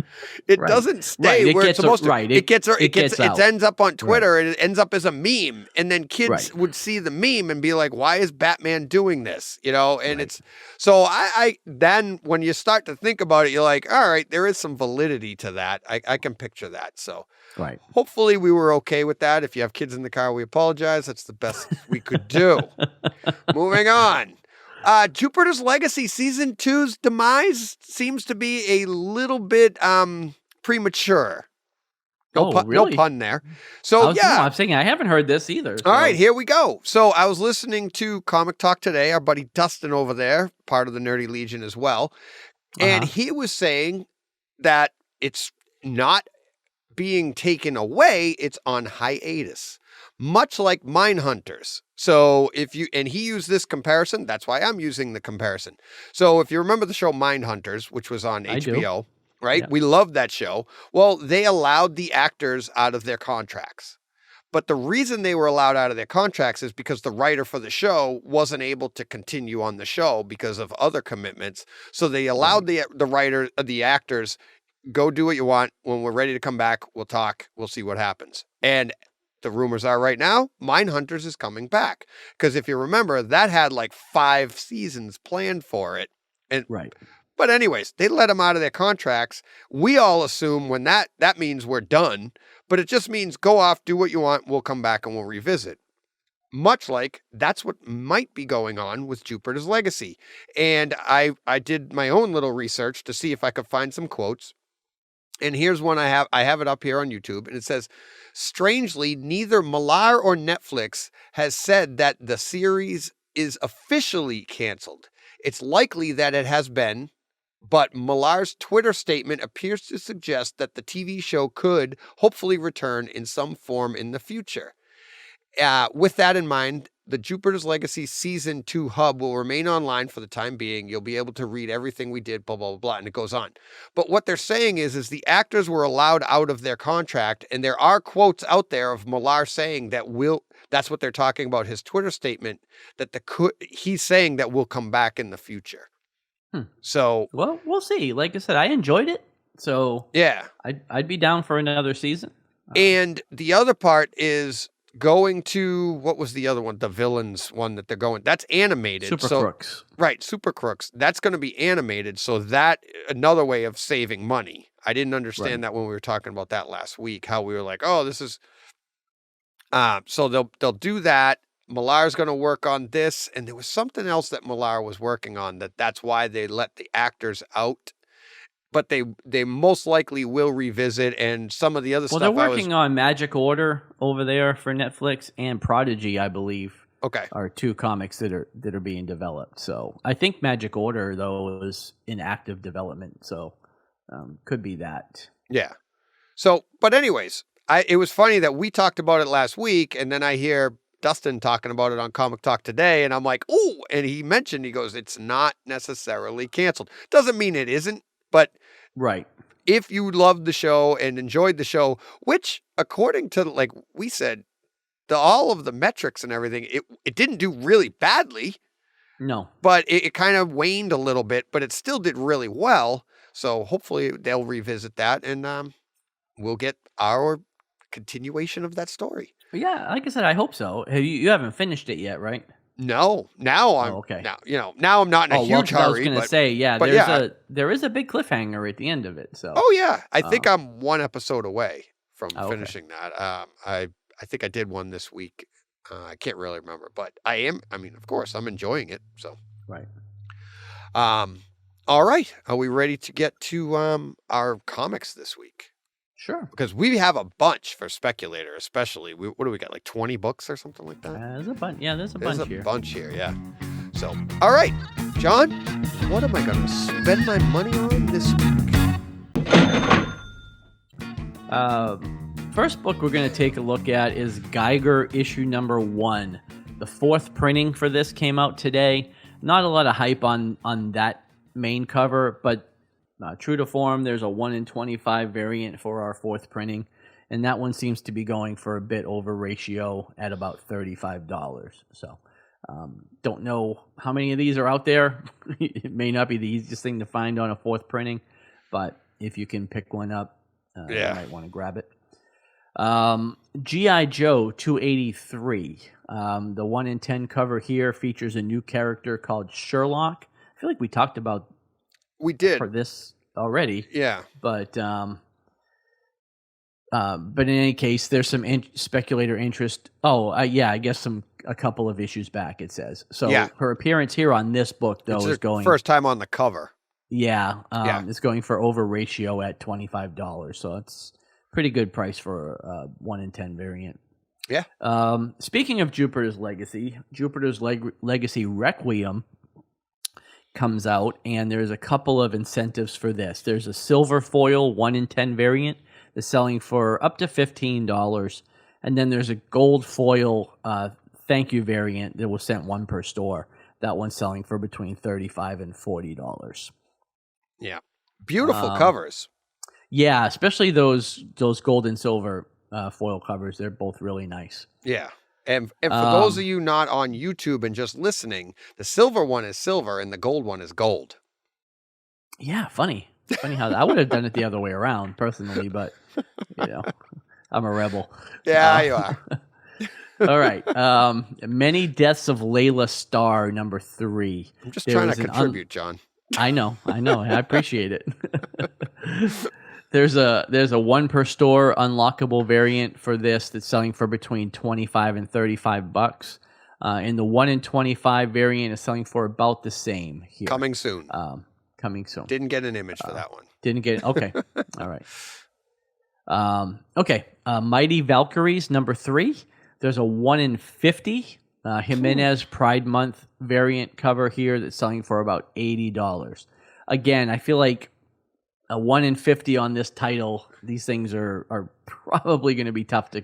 it doesn't stay where it's supposed to. Right. It ends up on Twitter and it ends up as a meme. And then kids would see the meme and be like, why is Batman doing this? And it's so I then when you start to think about it, you're like, all right, there is some validity to that. I can picture that. So hopefully we were okay with that. If you have kids in the car, we apologize. That's the best we could do. Moving on. Jupiter's Legacy Season 2's demise seems to be a little bit premature. No pun there. So, I'm saying I haven't heard this either. So. All right, here we go. So I was listening to Comic Talk today. Our buddy Dustin over there, part of the Nerdy Legion as well. And he was saying that it's not being taken away. It's on hiatus. Much like Mindhunters. So he used this comparison, that's why I'm using the comparison. So if you remember the show Mindhunters, which was on HBO, right? Yeah. We loved that show. Well, they allowed the actors out of their contracts. But the reason they were allowed out of their contracts is because the writer for the show wasn't able to continue on the show because of other commitments. So they allowed the actors, go do what you want. When we're ready to come back, we'll talk. We'll see what happens. And the rumors are right now, Mindhunters is coming back. Because if you remember, that had like 5 seasons planned for it. But anyways, they let them out of their contracts. We all assume when that means we're done. But it just means go off, do what you want. We'll come back and we'll revisit. Much like that's what might be going on with Jupiter's Legacy. And I did my own little research to see if I could find some quotes. And here's one I have. I have it up here on YouTube, and it says, strangely, neither Millar or Netflix has said that the series is officially canceled. It's likely that it has been, but Millar's Twitter statement appears to suggest that the TV show could hopefully return in some form in the future. With that in mind, the Jupiter's Legacy Season 2 hub will remain online for the time being. You'll be able to read everything we did, blah, blah, blah, blah, and it goes on. But what they're saying is the actors were allowed out of their contract, and there are quotes out there of Millar saying that's what they're talking about, his Twitter statement, that he's saying that we'll come back in the future. So, well, we'll see. Like I said, I enjoyed it. So yeah, I'd be down for another season. And the other part is going to, what was the other one? The villains one that they're going. That's animated. Super Crooks. Right, Super Crooks. That's going to be animated. So that, another way of saving money. I didn't understand that when we were talking about that last week, how we were like, oh, this is, so they'll do that. Millar's going to work on this. And there was something else that Millar was working on that's why they let the actors out. but they most likely will revisit, and some of the other stuff. Well, they're working on Magic Order over there for Netflix, and Prodigy, I believe. Okay. Are 2 comics that are being developed. So I think Magic Order, though, is in active development. So could be that. Yeah. So, but anyways, it was funny that we talked about it last week, and then I hear Dustin talking about it on Comic Talk today, and I'm like, oh, and he goes, it's not necessarily canceled. Doesn't mean it isn't, but right. If you loved the show and enjoyed the show, which according to, like we said, all of the metrics and everything, it didn't do really badly. No. But it kind of waned a little bit, but it still did really well. So hopefully they'll revisit that, and we'll get our continuation of that story. Yeah, like I said, I hope so. You haven't finished it yet, right? No. Now I'm okay. Now I'm not in a huge hurry. I was going to say, there is a big cliffhanger at the end of it. So. Oh yeah, I think I'm 1 episode away from finishing that. I think I did one this week. I can't really remember, but of course, I'm enjoying it. So right. All right. Are we ready to get to our comics this week? Sure. Because we have a bunch for Speculator, especially. What do we got? Like 20 books or something like that? There's a bunch. Yeah, there's a bunch here. There's a bunch here. Yeah. So, all right, John. What am I going to spend my money on this week? First book we're going to take a look at is Geiger issue number 1. The 4th printing for this came out today. Not a lot of hype on that main cover, but true to form, there's a 1 in 25 variant for our 4th printing, and that one seems to be going for a bit over ratio at about $35. So don't know how many of these are out there. It may not be the easiest thing to find on a 4th printing, but if you can pick one up, you might want to grab it. G.I. Joe 283. The 1 in 10 cover here features a new character called Sherlock. I feel like we talked about for this already. Yeah. But in any case, there's some speculator interest. I guess a couple of issues back, it says. So her appearance here on this book, though, is going first time on the cover. Yeah. It's going for over ratio at $25. So it's pretty good price for a 1 in 10 variant. Yeah. Speaking of Jupiter's Legacy Requiem comes out, and there's a couple of incentives for this. There's a silver foil 1 in 10 variant that's selling for up to $15, and then there's a gold foil thank you variant that was sent 1 per store. That one's selling for between $35 and $40. Yeah, beautiful covers. Yeah, especially those gold and silver foil covers. They're both really nice. Yeah. And for those of you not on YouTube and just listening, the silver one is silver and the gold one is gold. Yeah, funny how I would have done it the other way around personally, but I'm a rebel. Yeah, you are. All right. Many Deaths of Laila Starr number 3. I'm just trying to contribute, John. I know. I appreciate it. There's a 1 per store unlockable variant for this that's selling for between $25 and $35. And the 1 in 25 variant is selling for about the same here. Coming soon. Didn't get an image for that one. Didn't get it. Okay. All right. Okay. Mighty Valkyries number 3. There's a 1 in 50 Jimenez Pride Month variant cover here that's selling for about $80. Again, I feel like a 1 in 50 on this title. These things are probably going to be tough to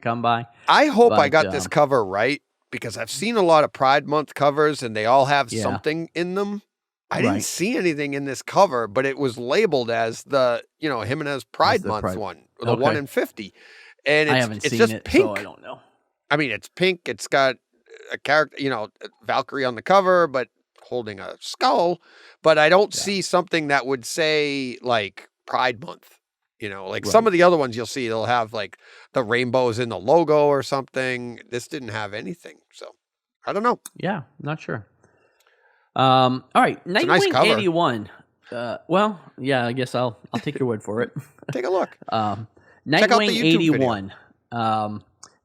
come by. I hope I got this cover right, because I've seen a lot of Pride Month covers and they all have something in them. I didn't see anything in this cover, but it was labeled as the Jimenez Pride Month one, the 1 in 50, and I haven't it's seen just it, pink. so I don't know. I mean, it's pink. It's got a character, Valkyrie on the cover, but holding a skull. But I don't see something that would say like Pride Month. Some of the other ones you'll see, they'll have like the rainbows in the logo or something. This didn't have anything, so I don't know. Yeah, not sure. All right, Nightwing nice cover. 81. I guess I'll take your word for it. Take a look. Nightwing 81.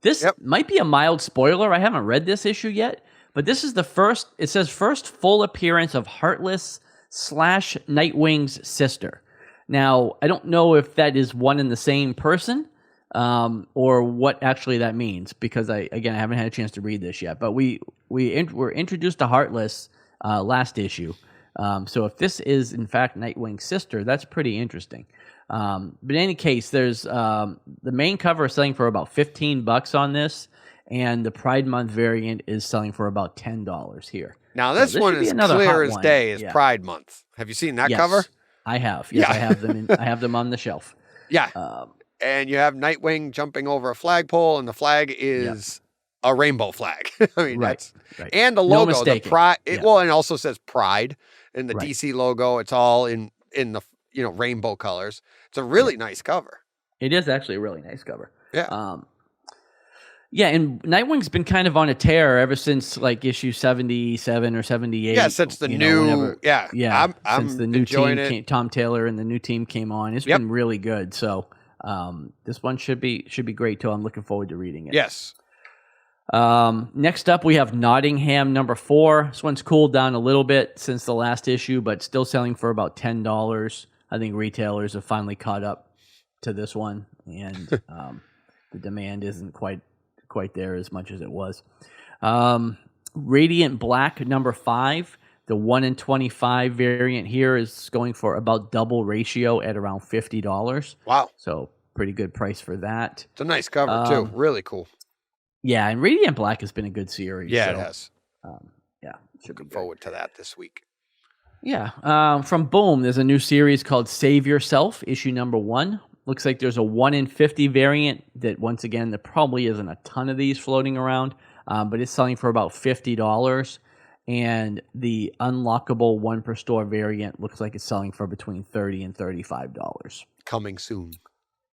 This might be a mild spoiler. I haven't read this issue yet, but this is the first. It says first full appearance of Heartless / Nightwing's sister. Now, I don't know if that is one and the same person or what actually that means, because I haven't had a chance to read this yet. But we were introduced to Heartless last issue. So if this is, in fact, Nightwing's sister, that's pretty interesting. But in any case, there's the main cover is selling for about $15 on this, and the Pride Month variant is selling for about $10 here. Now, this one is clear as day as Pride Month. Have you seen that cover? I have. Yes, I have them. I have them on the shelf. Yeah. And you have Nightwing jumping over a flagpole, and the flag is a rainbow flag. I mean, that's right. And the logo, the Pride. Well, and it also says Pride, and the DC logo. It's all in the rainbow colors. It's a really nice cover. It is actually a really nice cover. Yeah. Yeah, and Nightwing's been kind of on a tear ever since like issue 77 or 78. Yeah, since the new since the new team Tom Taylor and the new team came on. It's been really good. So this one should be great too. I'm looking forward to reading it. Yes. Next up we have Nottingham #4. This one's cooled down a little bit since the last issue, but still selling for about $10. I think retailers have finally caught up to this one, and the demand isn't quite there as much as it was. Radiant Black #5, the 1 in 25 variant here is going for about double ratio at around $50. Wow. So pretty good price for that. It's a nice cover too. Really cool. Yeah, and Radiant Black has been a good series. Yeah, it has. Looking forward to that this week. Yeah. From Boom, there's a new series called Save Yourself, issue #1. Looks like there's a 1 in 50 variant that, once again, there probably isn't a ton of these floating around, but it's selling for about $50. And the unlockable 1 per store variant looks like it's selling for between $30 and $35. Coming soon.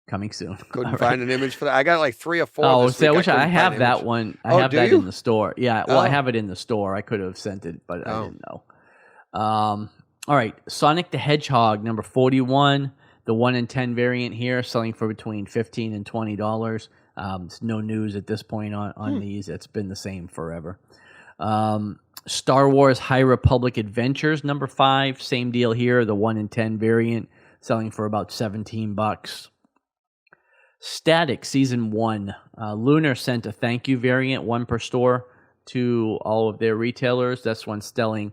Couldn't find an image for that. I got like 3 or 4. Oh, so I have that one. I have that in the store. Yeah, well, I have it in the store. I could have sent it, but I didn't know. All right, Sonic the Hedgehog #41. The 1 in 10 variant here, selling for between $15 and $20. It's no news at this point on these. It's been the same forever. Star Wars High Republic Adventures #5. Same deal here. The 1 in 10 variant, selling for about $17. Static Season 1. Lunar sent a thank you variant, 1 per store, to all of their retailers. That's one selling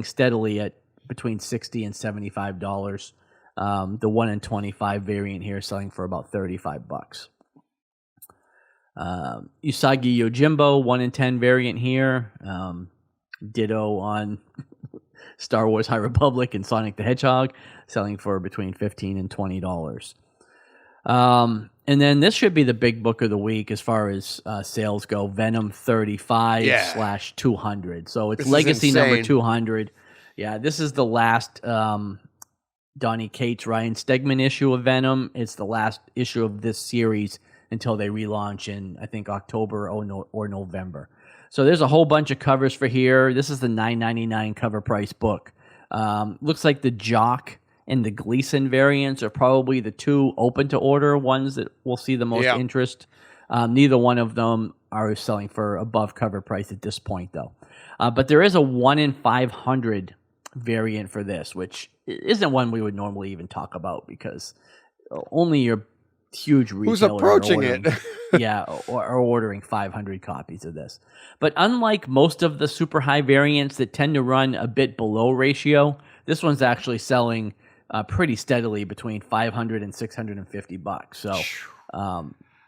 steadily at between $60 and $75. The 1 in 25 variant here selling for about $35. Usagi Yojimbo 1 in 10 variant here. Ditto on Star Wars High Republic and Sonic the Hedgehog, selling for between $15 and $20. And then this should be the big book of the week as far as sales go. Venom 35/200. So it's Legacy number 200. Yeah, this is the last Donny Cates, Ryan Stegman issue of Venom. It's the last issue of this series until they relaunch in, I think, October or November. So there's a whole bunch of covers for here. This is the $9.99 cover price book. Looks like the Jock and the Gleason variants are probably the 2 open to order ones that will see the most interest. Neither one of them are selling for above cover price at this point, though. But there is a 1 in 500 variant for this, which isn't one we would normally even talk about because only your huge retailers who's approaching it or ordering 500 copies of this. But unlike most of the super high variants that tend to run a bit below ratio, this one's actually selling pretty steadily between $500 and $650. So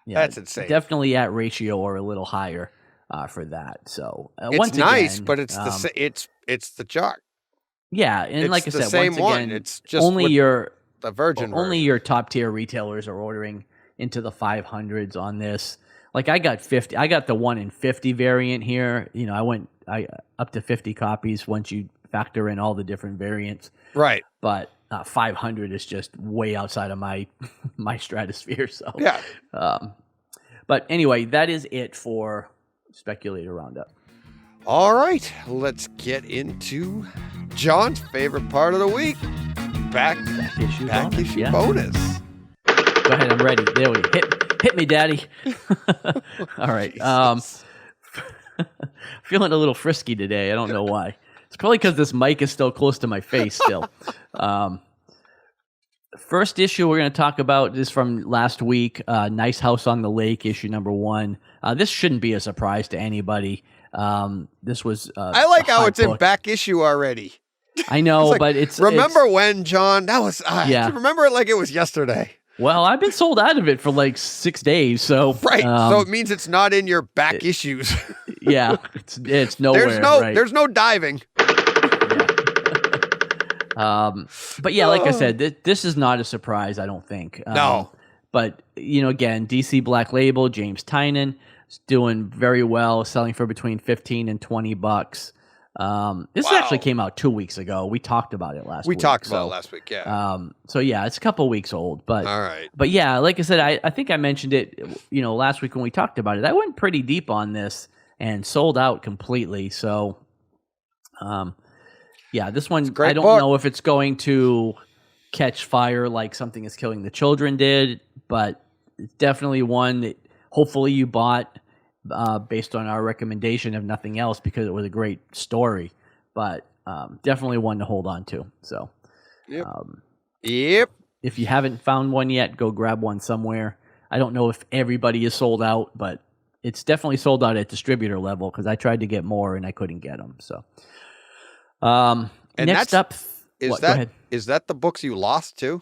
that's insane. Definitely at ratio or a little higher for that. So it's nice, but it's the Jock. Yeah, and it's like I said, same once again, one. It's just only the Virgin only version. your top tier retailers are ordering into the 500s on this. Like I got the 1 in 50 variant here. You know, I went up to 50 copies once you factor in all the different variants. Right. But 500 is just way outside of my stratosphere. So yeah. But anyway, that is it for Speculator Roundup. All right, let's get into John's favorite part of the week. Back issue bonus. Go ahead, I'm ready. There we go. Hit me, Daddy. All right. Feeling a little frisky today. I don't know why. It's probably because this mic is still close to my face still. First issue we're going to talk about is from last week, Nice House on the Lake, issue number 1. This shouldn't be a surprise to anybody. This was I like how it's in back issue already. I know, but Remember when, John? That was remember it like it was yesterday. Well, I've been sold out of it for like 6 days, so right. So it means it's not in your back issues. Yeah, it's nowhere. There's no diving. But yeah, like I said, this is not a surprise, I don't think. No. But, again, DC Black Label, James Tynion, is doing very well, selling for between $15 and $20. This actually came out 2 weeks ago. We talked about it last week. We talked about it last week, yeah. So yeah, it's a couple weeks old. But all right. But yeah, like I said, I think I mentioned it, last week when we talked about it. I went pretty deep on this and sold out completely. So yeah, this one, I don't know if it's going to catch fire like Something Is Killing the Children did, but it's definitely one that hopefully you bought based on our recommendation, if nothing else, because it was a great story. But definitely one to hold on to. So, yep. If you haven't found one yet, go grab one somewhere. I don't know if everybody is sold out, but it's definitely sold out at distributor level because I tried to get more and I couldn't get them. So. And next up, is that the books you lost too?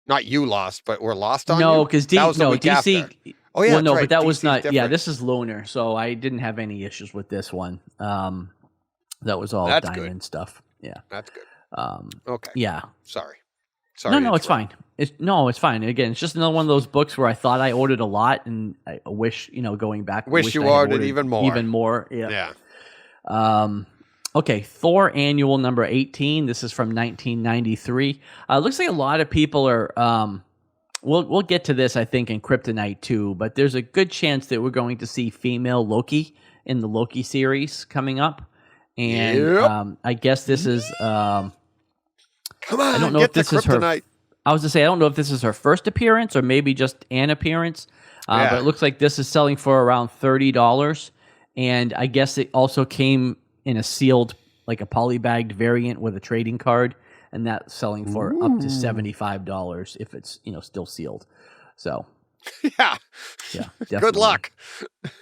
Not you lost, but were lost on no, you? because DC. After. Oh yeah, well, no, right. but that DC's was not. different. Yeah, this is Lunar, so I didn't have any issues with this one. That was all Diamond stuff. Yeah, that's good. Okay. Yeah. Sorry. No, it's fine. It's fine. Again, it's just another one of those books where I thought I ordered a lot, and I wish going back. Wish you ordered even more. Even more. Yeah. Okay, Thor Annual number 18. This is from 1993. Looks like a lot of people are. We'll get to this, I think, in Kryptonite too. But there's a good chance that we're going to see female Loki in the Loki series coming up, and I guess this is. Come on, I don't know if this is her. I was to say I don't know if this is her first appearance or maybe just an appearance. But it looks like this is selling for around $30, and I guess it also came in a sealed, like a polybagged variant with a trading card, and that's selling for up to $75 if it's still sealed. So yeah, definitely. Good luck.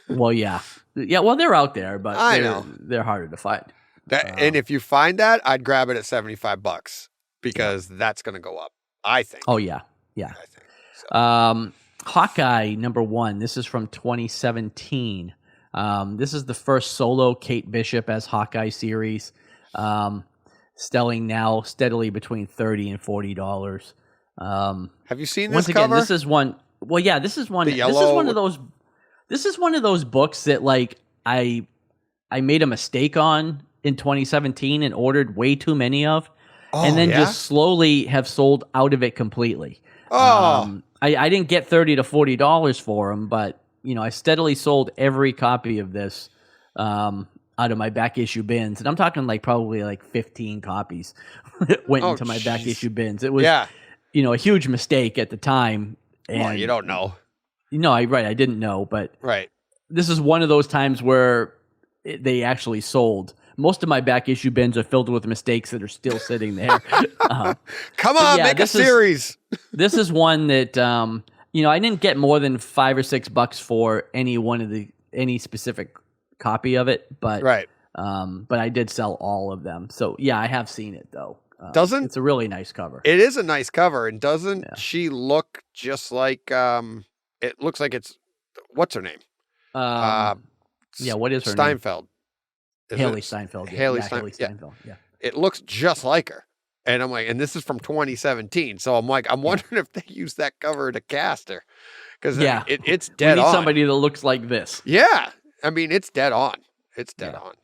Well, yeah. Well, they're out there, but I know they're harder to find. And if you find that, I'd grab it at $75 because that's going to go up. I think. Oh yeah. I think so. Hawkeye number 1. This is from 2017. This is the first solo Kate Bishop as Hawkeye series, selling now steadily between $30 and $40. Have you seen this once cover? Again, this is one. Well, yeah, this is one. The yellow, this is one of those. This is one of those books that like I made a mistake on in 2017 and ordered way too many of, and then just slowly have sold out of it completely. I didn't get $30 to $40 for them, but I steadily sold every copy of this out of my back issue bins, and I'm talking like probably like 15 copies went into my back issue bins. It was a huge mistake at the time. And well, you don't know. I didn't know, but this is one of those times where they actually sold. Most of my back issue bins are filled with mistakes that are still sitting there. Come on, make a series. This is one that I didn't get more than $5 or $6 for any specific copy of it, but but I did sell all of them. So yeah, I have seen it though. It's a really nice cover. It is a nice cover, and doesn't she look just like it looks like it's what's her name? What is her Steinfeld? name? Haley Steinfeld. Haley Steinfeld. Yeah. It looks just like her. And I'm like, and this is from 2017. So I'm like, I'm wondering if they used that cover to cast her. Because it's dead on. We need somebody that looks like this. Yeah. I mean, it's dead on. It's dead on.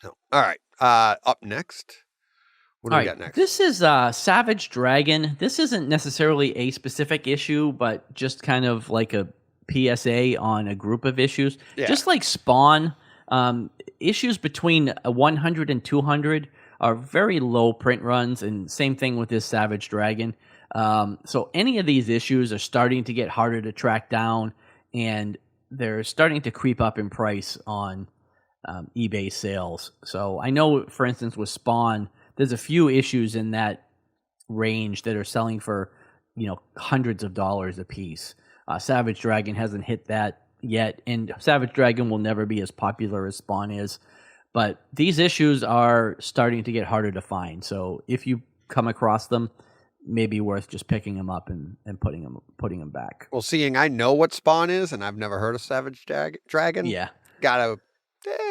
Oh. All right. Up next. What do we got next? This is Savage Dragon. This isn't necessarily a specific issue, but just kind of like a PSA on a group of issues. Yeah. Just like Spawn, issues between 100 and 200 are very low print runs, and same thing with this Savage Dragon. So any of these issues are starting to get harder to track down, and they're starting to creep up in price on eBay sales. So I know, for instance, with Spawn, there's a few issues in that range that are selling for, hundreds of dollars a piece. Savage Dragon hasn't hit that yet, and Savage Dragon will never be as popular as Spawn is. But these issues are starting to get harder to find. So if you come across them, maybe worth just picking them up and putting them back. Well, seeing I know what Spawn is, and I've never heard of Savage Dragon. Yeah, got a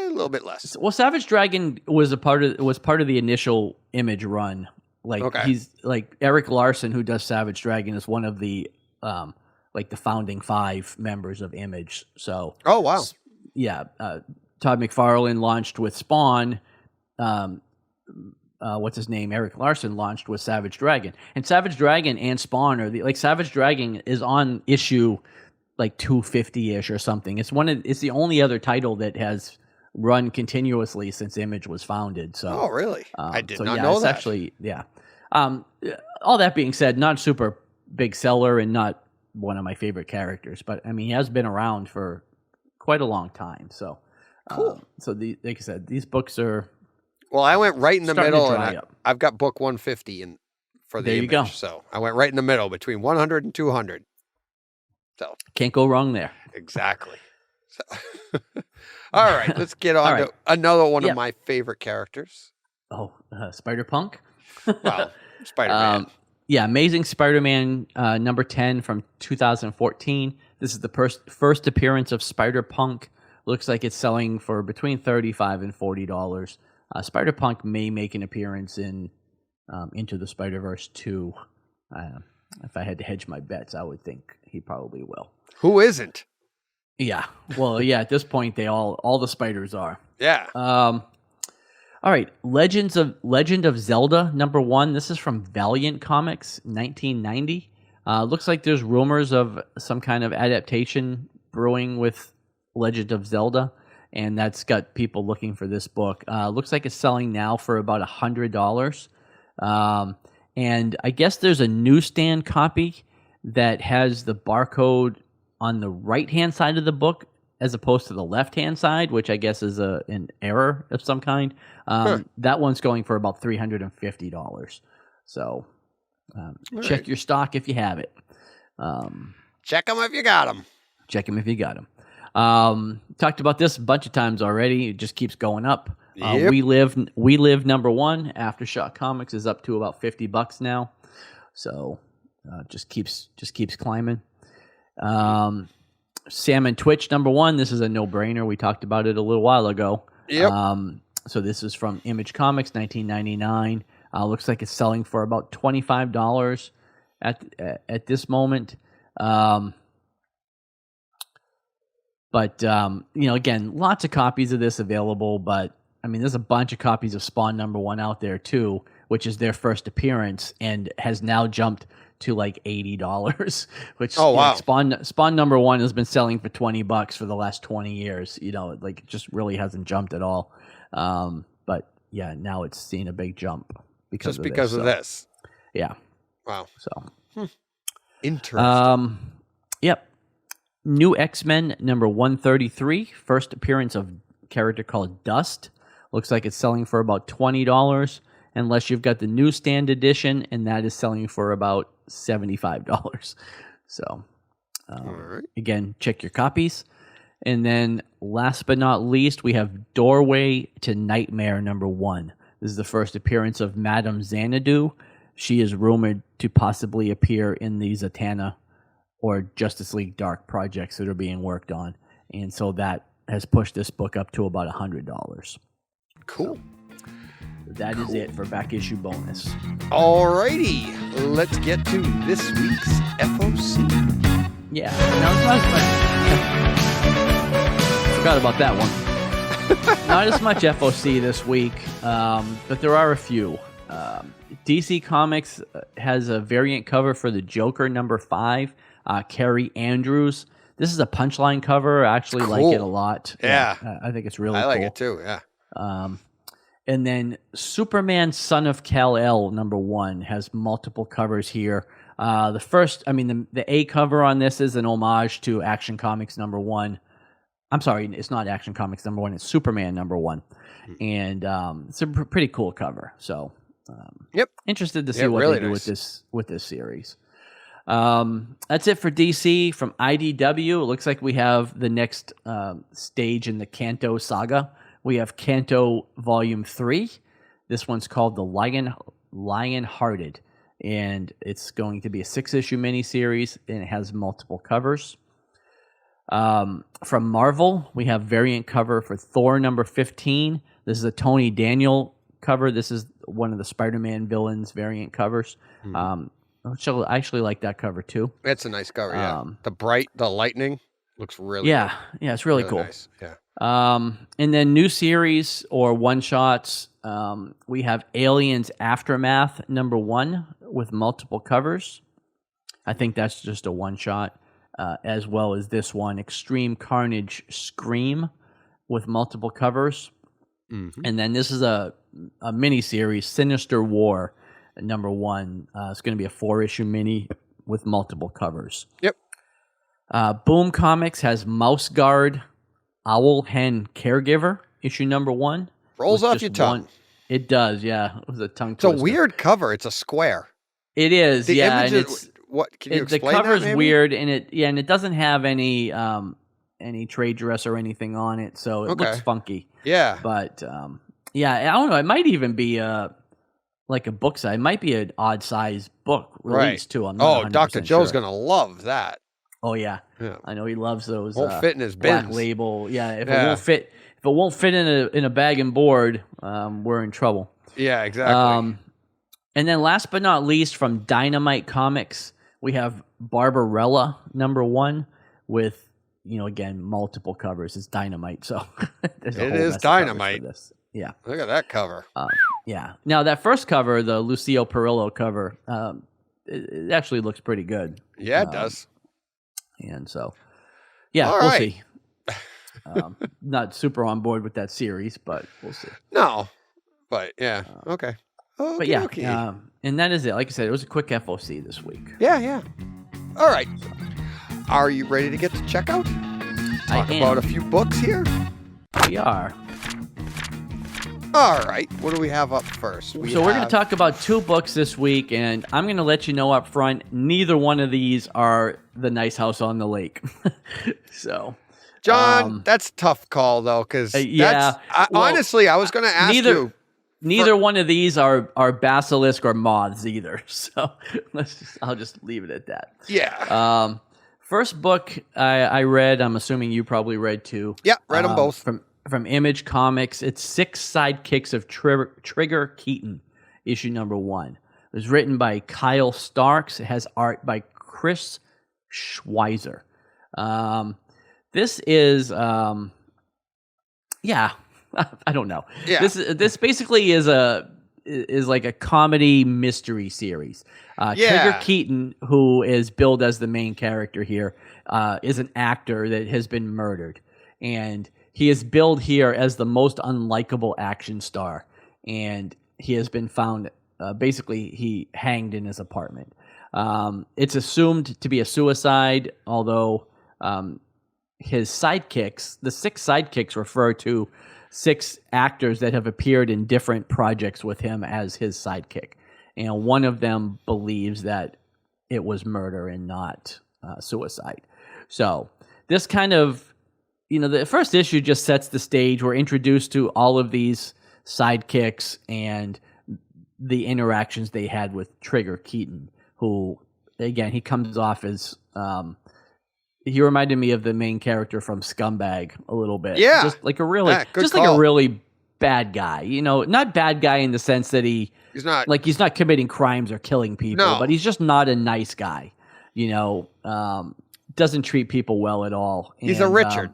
little bit less. Well, Savage Dragon was part of the initial Image run. Like he's like Eric Larson, who does Savage Dragon, is one of the the founding 5 members of Image. So oh wow, yeah. Todd McFarlane launched with Spawn. What's his name? Eric Larson launched with Savage Dragon, and Savage Dragon and Spawn are Savage Dragon is on issue 250-ish or something. It's the only other title that has run continuously since Image was founded. So oh really? I did not know that. It's actually all that being said, not super big seller and not one of my favorite characters, but I mean he has been around for quite a long time. So. Cool. Like I said, these books are. Well, I went right in the middle, and up. I've got book 150 for the there Image. You go. So I went right in the middle between 100 and 200. So can't go wrong there. Exactly. So, all right, let's get on to another one of my favorite characters. Oh, Spider-Punk. Well, Spider-Man. Amazing Spider-Man number 10 from 2014. This is the first appearance of Spider-Punk. Looks like it's selling for between $35 and $40. Spider-Punk may make an appearance in Into the Spider-Verse 2. If I had to hedge my bets, I would think he probably will. Who isn't? Yeah. Well, yeah, at this point, all the spiders are. Yeah. All right. Legend of Zelda number 1. This is from Valiant Comics, 1990. Looks like there's rumors of some kind of adaptation brewing with Legend of Zelda, and that's got people looking for this book. Looks like it's selling now for about $100. And I guess there's a newsstand copy that has the barcode on the right-hand side of the book as opposed to the left-hand side, which I guess is an error of some kind. That one's going for about $350. So check your stock if you have it. Check them if you got them. Check them if you got them. Talked about this a bunch of times already. It just keeps going up. Yep. We live number 1. Aftershock Comics is up to about $50 now. So just keeps climbing. Sam and Twitch number 1. This is a no-brainer. We talked about it a little while ago. Yep. So this is from Image Comics, 1999. Looks like it's selling for about $25 at this moment. But, again, lots of copies of this available, but, I mean, there's a bunch of copies of Spawn number 1 out there, too, which is their first appearance and has now jumped to, $80, which wow. Spawn number 1 has been selling for $20 for the last 20 years. It just really hasn't jumped at all. But, yeah, now it's seen a big jump because of this. Yeah. Wow. So. Interesting. Yep. New X-Men number 133, first appearance of a character called Dust. Looks like it's selling for about $20, unless you've got the newsstand edition, and that is selling for about $75. So, right. Again, check your copies. And then, last but not least, we have Doorway to Nightmare number 1. This is the first appearance of Madame Xanadu. She is rumored to possibly appear in the Zatanna or Justice League Dark projects that are being worked on. And so that has pushed this book up to about $100. Cool. So that is it for back issue bonus. Alrighty, let's get to this week's FOC. Yeah, now it's not as much. Forgot about that one. Not as much FOC this week, but there are a few. DC Comics has a variant cover for the Joker number 5. Carrie Andrews. This is a Punchline cover. I actually like it a lot. Yeah. I think it's really cool. I like it too, yeah. And then Superman Son of Kal-El number 1 has multiple covers here. The A cover on this is an homage to Action Comics number 1. I'm sorry, it's not Action Comics number 1. It's Superman number 1. And it's a pretty cool cover. So Yep. Interested to see what really they do nice. with this series. That's it for DC. From IDW, it looks like we have the next stage in the Kanto saga. We have Kanto Volume 3. This one's called The Lion-Hearted, and it's going to be a 6-issue miniseries, and it has multiple covers. From Marvel, we have variant cover for Thor number 15. This is a Tony Daniel cover. This is one of the Spider-Man villains variant covers. I actually like that cover too. It's a nice cover, yeah. The lightning looks really good. Yeah, it's really cool. Nice. Yeah. And then new series or one-shots, we have Aliens Aftermath number 1 with multiple covers. I think that's just a one-shot, as well as this one, Extreme Carnage Scream with multiple covers. Mm-hmm. And then this is a mini-series, Sinister War number 1. It's going to be a 4-issue mini with multiple covers. Yep. Boom Comics has Mouse Guard, Owl Hen Caregiver, issue number 1. Rolls off your tongue. It does, yeah. It was a tongue twister. It's a weird cover. It's a square. It is, the yeah. Images, what can you explain? The cover's that, weird, and it doesn't have any trade dress or anything on it, so it looks funky. Yeah, but I don't know. It might even be like a book size. It might be an odd size book release too. I'm not Dr. Joe's sure. gonna love that. Oh yeah. I know he loves those. Won't fit in his Black bins. Label. Yeah, if it won't fit in a bag and board, we're in trouble. Yeah, exactly. And then last but not least, from Dynamite Comics, we have Barbarella number 1 with again multiple covers. It's Dynamite, so it is Dynamite. This. Yeah, look at that cover. Yeah. Now that first cover, the Lucio Perillo cover, it actually looks pretty good. Yeah, it does. And so, yeah, we'll see. Not super on board with that series, but we'll see. No, but yeah, okay. But yeah, and that is it. Like I said, it was a quick FOC this week. Yeah. All right. Are you ready to get to checkout? Talk about a few books here? We are. All right. What do we have up first? We're going to talk about 2 books this week, and I'm going to let you know up front, neither one of these are The Nice House on the Lake. So, John, that's a tough call, though, because honestly, I was going to ask you. Neither one of these are basilisk or moths either. So I'll just leave it at that. Yeah. First book I read, I'm assuming you probably read too. Yeah, read them both. From Image Comics. It's 6 Sidekicks of Trigger Keaton, issue number 1. It was written by Kyle Starks. It has art by Chris Schweizer. This is, I don't know. Yeah. This basically is like a comedy mystery series. Trigger Keaton, who is billed as the main character here, is an actor that has been murdered, and he is billed here as the most unlikable action star, and he has been found. Basically, he hanged in his apartment. It's assumed to be a suicide, although his sidekicks, the 6 sidekicks, refer to 6 actors that have appeared in different projects with him as his sidekick. And one of them believes that it was murder and not suicide. So this kind of, the first issue just sets the stage. We're introduced to all of these sidekicks and the interactions they had with Trigger Keaton, who, again, he comes off as... he reminded me of the main character from Scumbag a little bit. Yeah. Just like a really, like a really bad guy, not bad guy in the sense that he's not committing crimes or killing people, but he's just not a nice guy, doesn't treat people well at all. He's a Richard.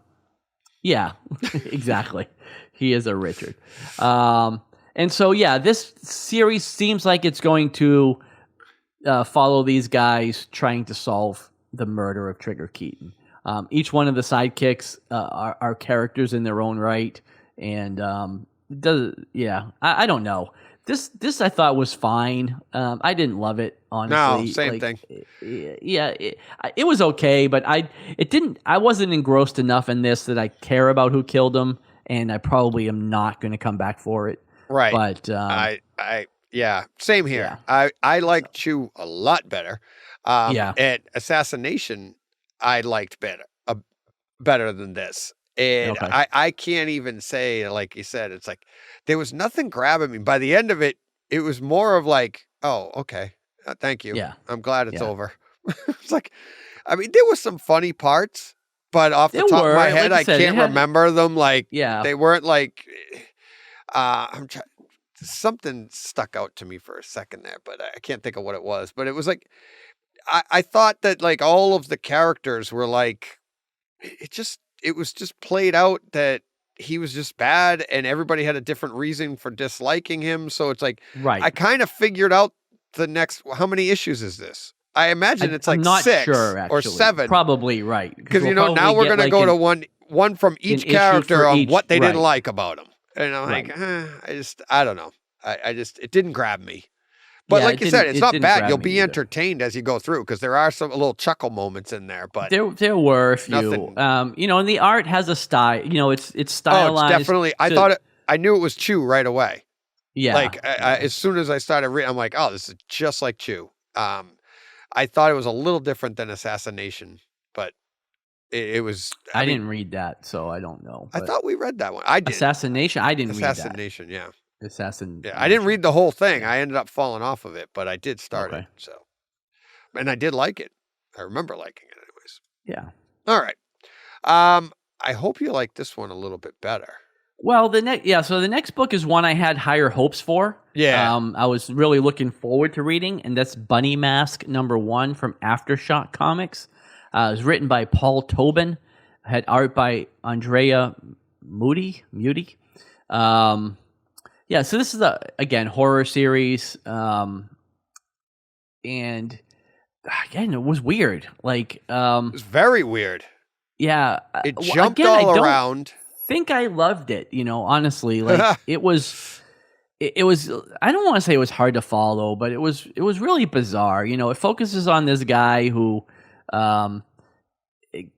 Yeah, exactly. He is a Richard. And so, this series seems like it's going to follow these guys trying to solve the murder of Trigger Keaton. Each one of the sidekicks are characters in their own right, and I don't know. This I thought was fine. I didn't love it, honestly. No, same thing. It was okay, but I wasn't engrossed enough in this that I care about who killed him, and I probably am not going to come back for it. Right. But Yeah, same here. I like Chew a lot better. At Assassination, I liked better than this. And I can't even say, like you said, it's like there was nothing grabbing me. By the end of it, it was more of like, oh, okay, thank you. Yeah, I'm glad it's over. It's like, I mean, there was some funny parts, but off the top of my head, I can't remember them. Like, they weren't like. I'm trying. Something stuck out to me for a second there, but I can't think of what it was. But it was like, I thought that like all of the characters were like, it was just played out that he was just bad and everybody had a different reason for disliking him. So it's like, I kind of figured out the next, how many issues is this? I imagine it's like I'm not 6 sure, or 7. Probably right. Because, now we're going to go to one from each character on what they didn't like about him. And I'm like, I don't know. It didn't grab me. But like you said, it's not bad. You'll be entertained as you go through because there are some little chuckle moments in there. But there were a few. And the art has a style. It's stylized. Oh, it's definitely. I knew it was Chew right away. Yeah. Like as soon as I started reading, I'm like, oh, this is just like Chew. I thought it was a little different than Assassination, but it was. I didn't read that, so I don't know. I thought we read that one. I did. Assassination. I didn't read that. Assassination. Yeah. Yeah, I didn't read the whole thing. I ended up falling off of it, but I did start it. So, and I did like it. I remember liking it, anyways. Yeah. All right. I hope you like this one a little bit better. Well, so the next book is one I had higher hopes for. Yeah. I was really looking forward to reading, and that's Bunny Mask #1 from Aftershock Comics. It was written by Paul Tobin, had art by Andrea Muti. Yeah, so this is again horror series, and again it was weird. Like it was very weird. Yeah, it jumped all around. I think I loved it. Honestly, like it was. I don't want to say it was hard to follow, but it was really bizarre. It focuses on this guy who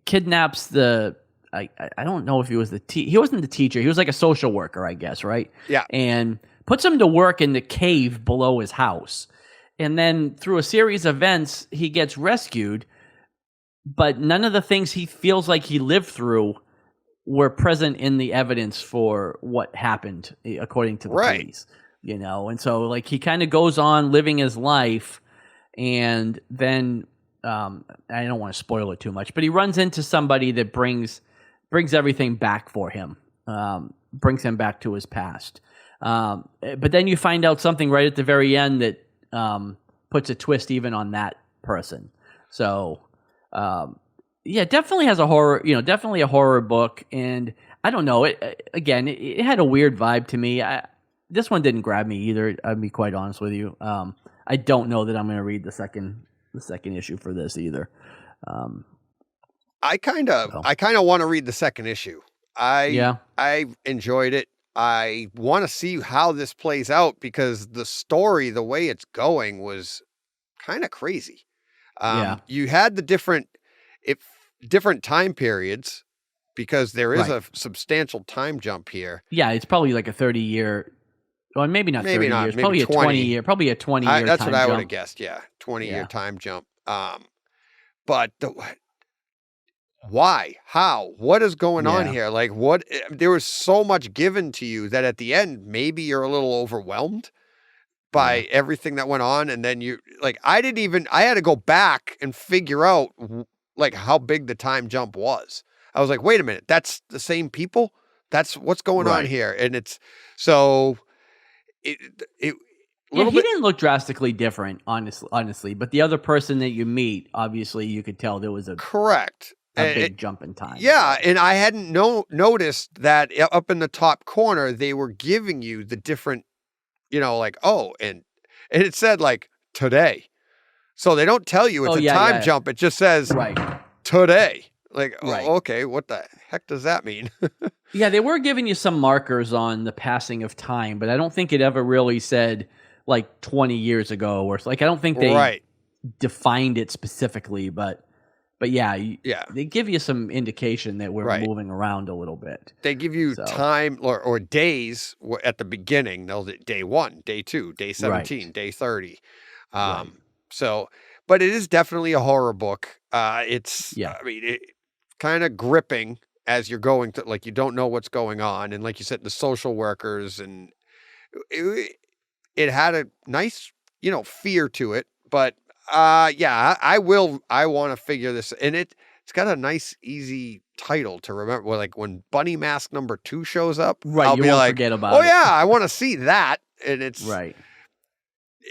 kidnaps the. I don't know if he was he wasn't the teacher. He was like a social worker, I guess, right? Yeah. And puts him to work in the cave below his house. And then through a series of events, he gets rescued, but none of the things he feels like he lived through were present in the evidence for what happened, according to the police. And so like he kind of goes on living his life, and then I don't want to spoil it too much, but he runs into somebody that brings everything back for him, brings him back to his past. But then you find out something right at the very end that puts a twist even on that person. So, definitely has a horror, definitely a horror book. And I don't know, it had a weird vibe to me. This one didn't grab me either, I'll be quite honest with you. I don't know that I'm going to read the second issue for this either. I kind of want to read the second issue. I enjoyed it. I want to see how this plays out because the story, the way it's going, was kind of crazy. You had the different time periods because there is a substantial time jump here. Yeah, it's probably like a 30-year. Well, maybe not 30 years. Probably 20. A 20-year. Probably a 20-year. That's what I would have guessed. Yeah, 20-year time jump. But why? How? What is going on here? Like, what? There was so much given to you that at the end, maybe you're a little overwhelmed by everything that went on, and then I had to go back and figure out like how big the time jump was. I was like, wait a minute, that's the same people? That's what's going on here, and it's so. He didn't look drastically different, honestly. But the other person that you meet, obviously, you could tell there was a big jump in time. Yeah, and I hadn't noticed that up in the top corner they were giving you the different, and it said like today, so they don't tell you it's a time jump. It just says today. Like, okay, what the heck does that mean? Yeah, they were giving you some markers on the passing of time, but I don't think it ever really said like 20 years ago or like I don't think they defined it specifically, but But yeah, Yeah. they give you some indication that we're moving around a little bit. They give you time or days at the beginning. They'll day 1, day 2, day 17, day 30. So, but it is definitely a horror book. It's, I mean, it kind of gripping as you're going to, like, you don't know what's going on. And like you said, the social workers, and it had a nice, fear to it. But I want to figure this, and it's got a nice, easy title to remember. Well, like when Bunny Mask number 2 shows up, I'll be like, forget about oh it. yeah, I want to see that. And it's right.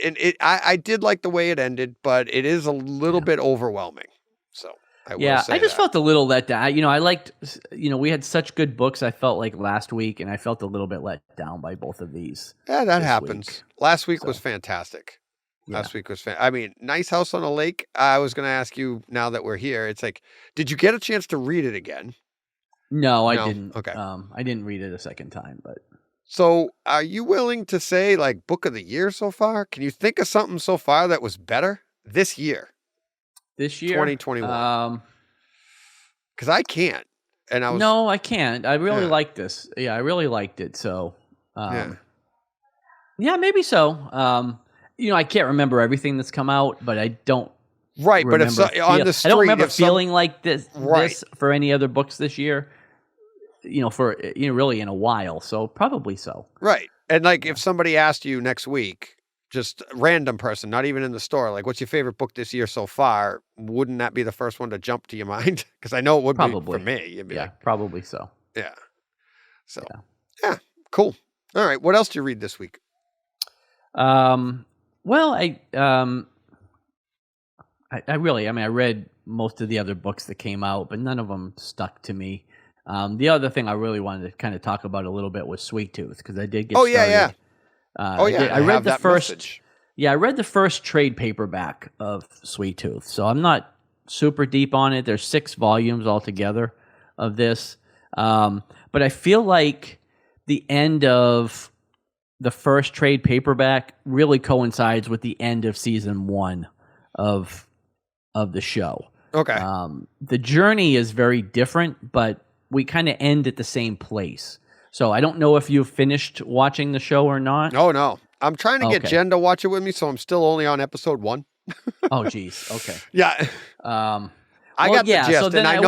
And I did like the way it ended, but it is a little bit overwhelming. So I will say I just that. felt a little let down. I liked, we had such good books. I felt like last week, and I felt a little bit let down by both of these. Yeah, that happens. Week. Last week was fantastic. Last week was I mean, Nice House on a Lake. I was going to ask you, now that we're here, it's like, did you get a chance to read it again? No, I didn't. Okay. I didn't read it a second time, but. So are you willing to say, like, book of the year so far? Can you think of something so far that was better this year? This year? 2021. Because I can't. And No, I can't. I really like this. Yeah, I really liked it. So, maybe so. I can't remember everything that's come out, but I don't. Right, but if on the street, I don't remember feeling like this for any other books this year. For really in a while. So probably so. Right, and like if somebody asked you next week, just a random person, not even in the store, like, what's your favorite book this year so far? Wouldn't that be the first one to jump to your mind? Because I know it would be for me. You'd be like, probably so. Yeah. So yeah, cool. All right, what else did you read this week? Well, I read most of the other books that came out, but none of them stuck to me. The other thing I really wanted to kind of talk about a little bit was Sweet Tooth, because I did get started. I read the first. Message. Yeah, I read the first trade paperback of Sweet Tooth, so I'm not super deep on it. There's 6 volumes altogether of this, but I feel like the end of the first trade paperback really coincides with the end of season 1 of the show. Okay. The journey is very different, but we kind of end at the same place. So I don't know if you've finished watching the show or not. Oh, no. I'm trying to get Jen to watch it with me, so I'm still only on episode 1. Oh, geez. Okay. Yeah. I got the gist, and I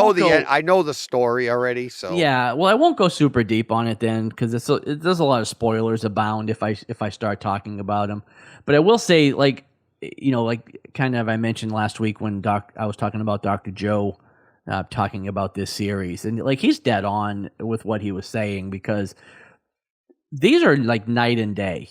know the story already. So yeah, well, I won't go super deep on it then, because there's a lot of spoilers abound if I start talking about them. But I will say, like kind of I mentioned last week when I was talking about Dr. Joe talking about this series, and like he's dead on with what he was saying, because these are like night and day.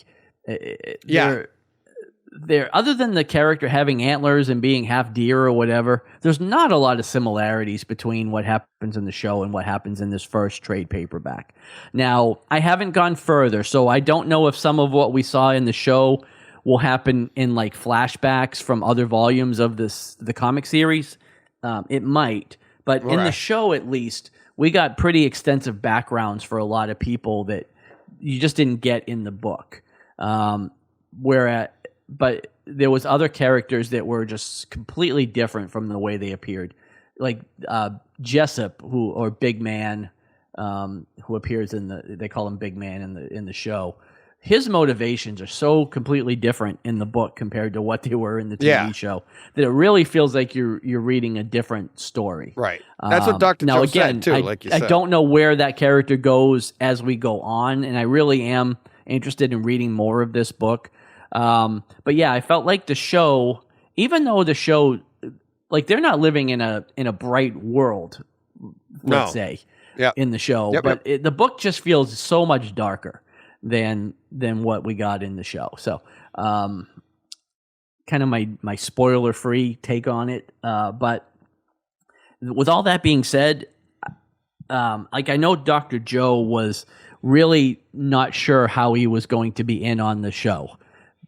They're other than the character having antlers and being half deer or whatever, there's not a lot of similarities between what happens in the show and what happens in this first trade paperback. Now, I haven't gone further, so I don't know if some of what we saw in the show will happen in like flashbacks from other volumes of the comic series. It might, but in the show at least, we got pretty extensive backgrounds for a lot of people that you just didn't get in the book. But there was other characters that were just completely different from the way they appeared, like Jessup, or Big Man, who appears they call him Big Man in the show. His motivations are so completely different in the book compared to what they were in the TV show that it really feels like you're reading a different story. Right. That's what Dr. Joe said too, like you said. I don't know where that character goes as we go on, and I really am interested in reading more of this book. But yeah, I felt like the show, even though the show, like they're not living in a bright world, let's say, in the show, but the book just feels so much darker than what we got in the show. So, kind of my spoiler free take on it. But with all that being said, like I know Dr. Joe was really not sure how he was going to be in on the show,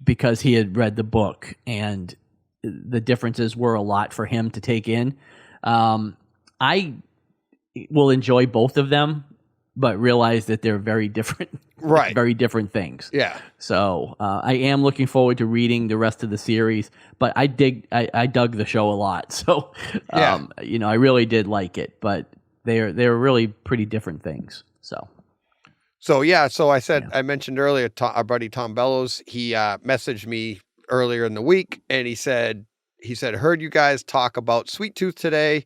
because he had read the book and the differences were a lot for him to take in. I will enjoy both of them but realize that they're very different, Right. very different things. Yeah. So I am looking forward to reading the rest of the series, but I dug the show a lot. So, you know, I really did like it, but they're really pretty different things. So I said, I mentioned earlier, our buddy Tom Bellows, he messaged me earlier in the week, and he said, heard you guys talk about Sweet Tooth today.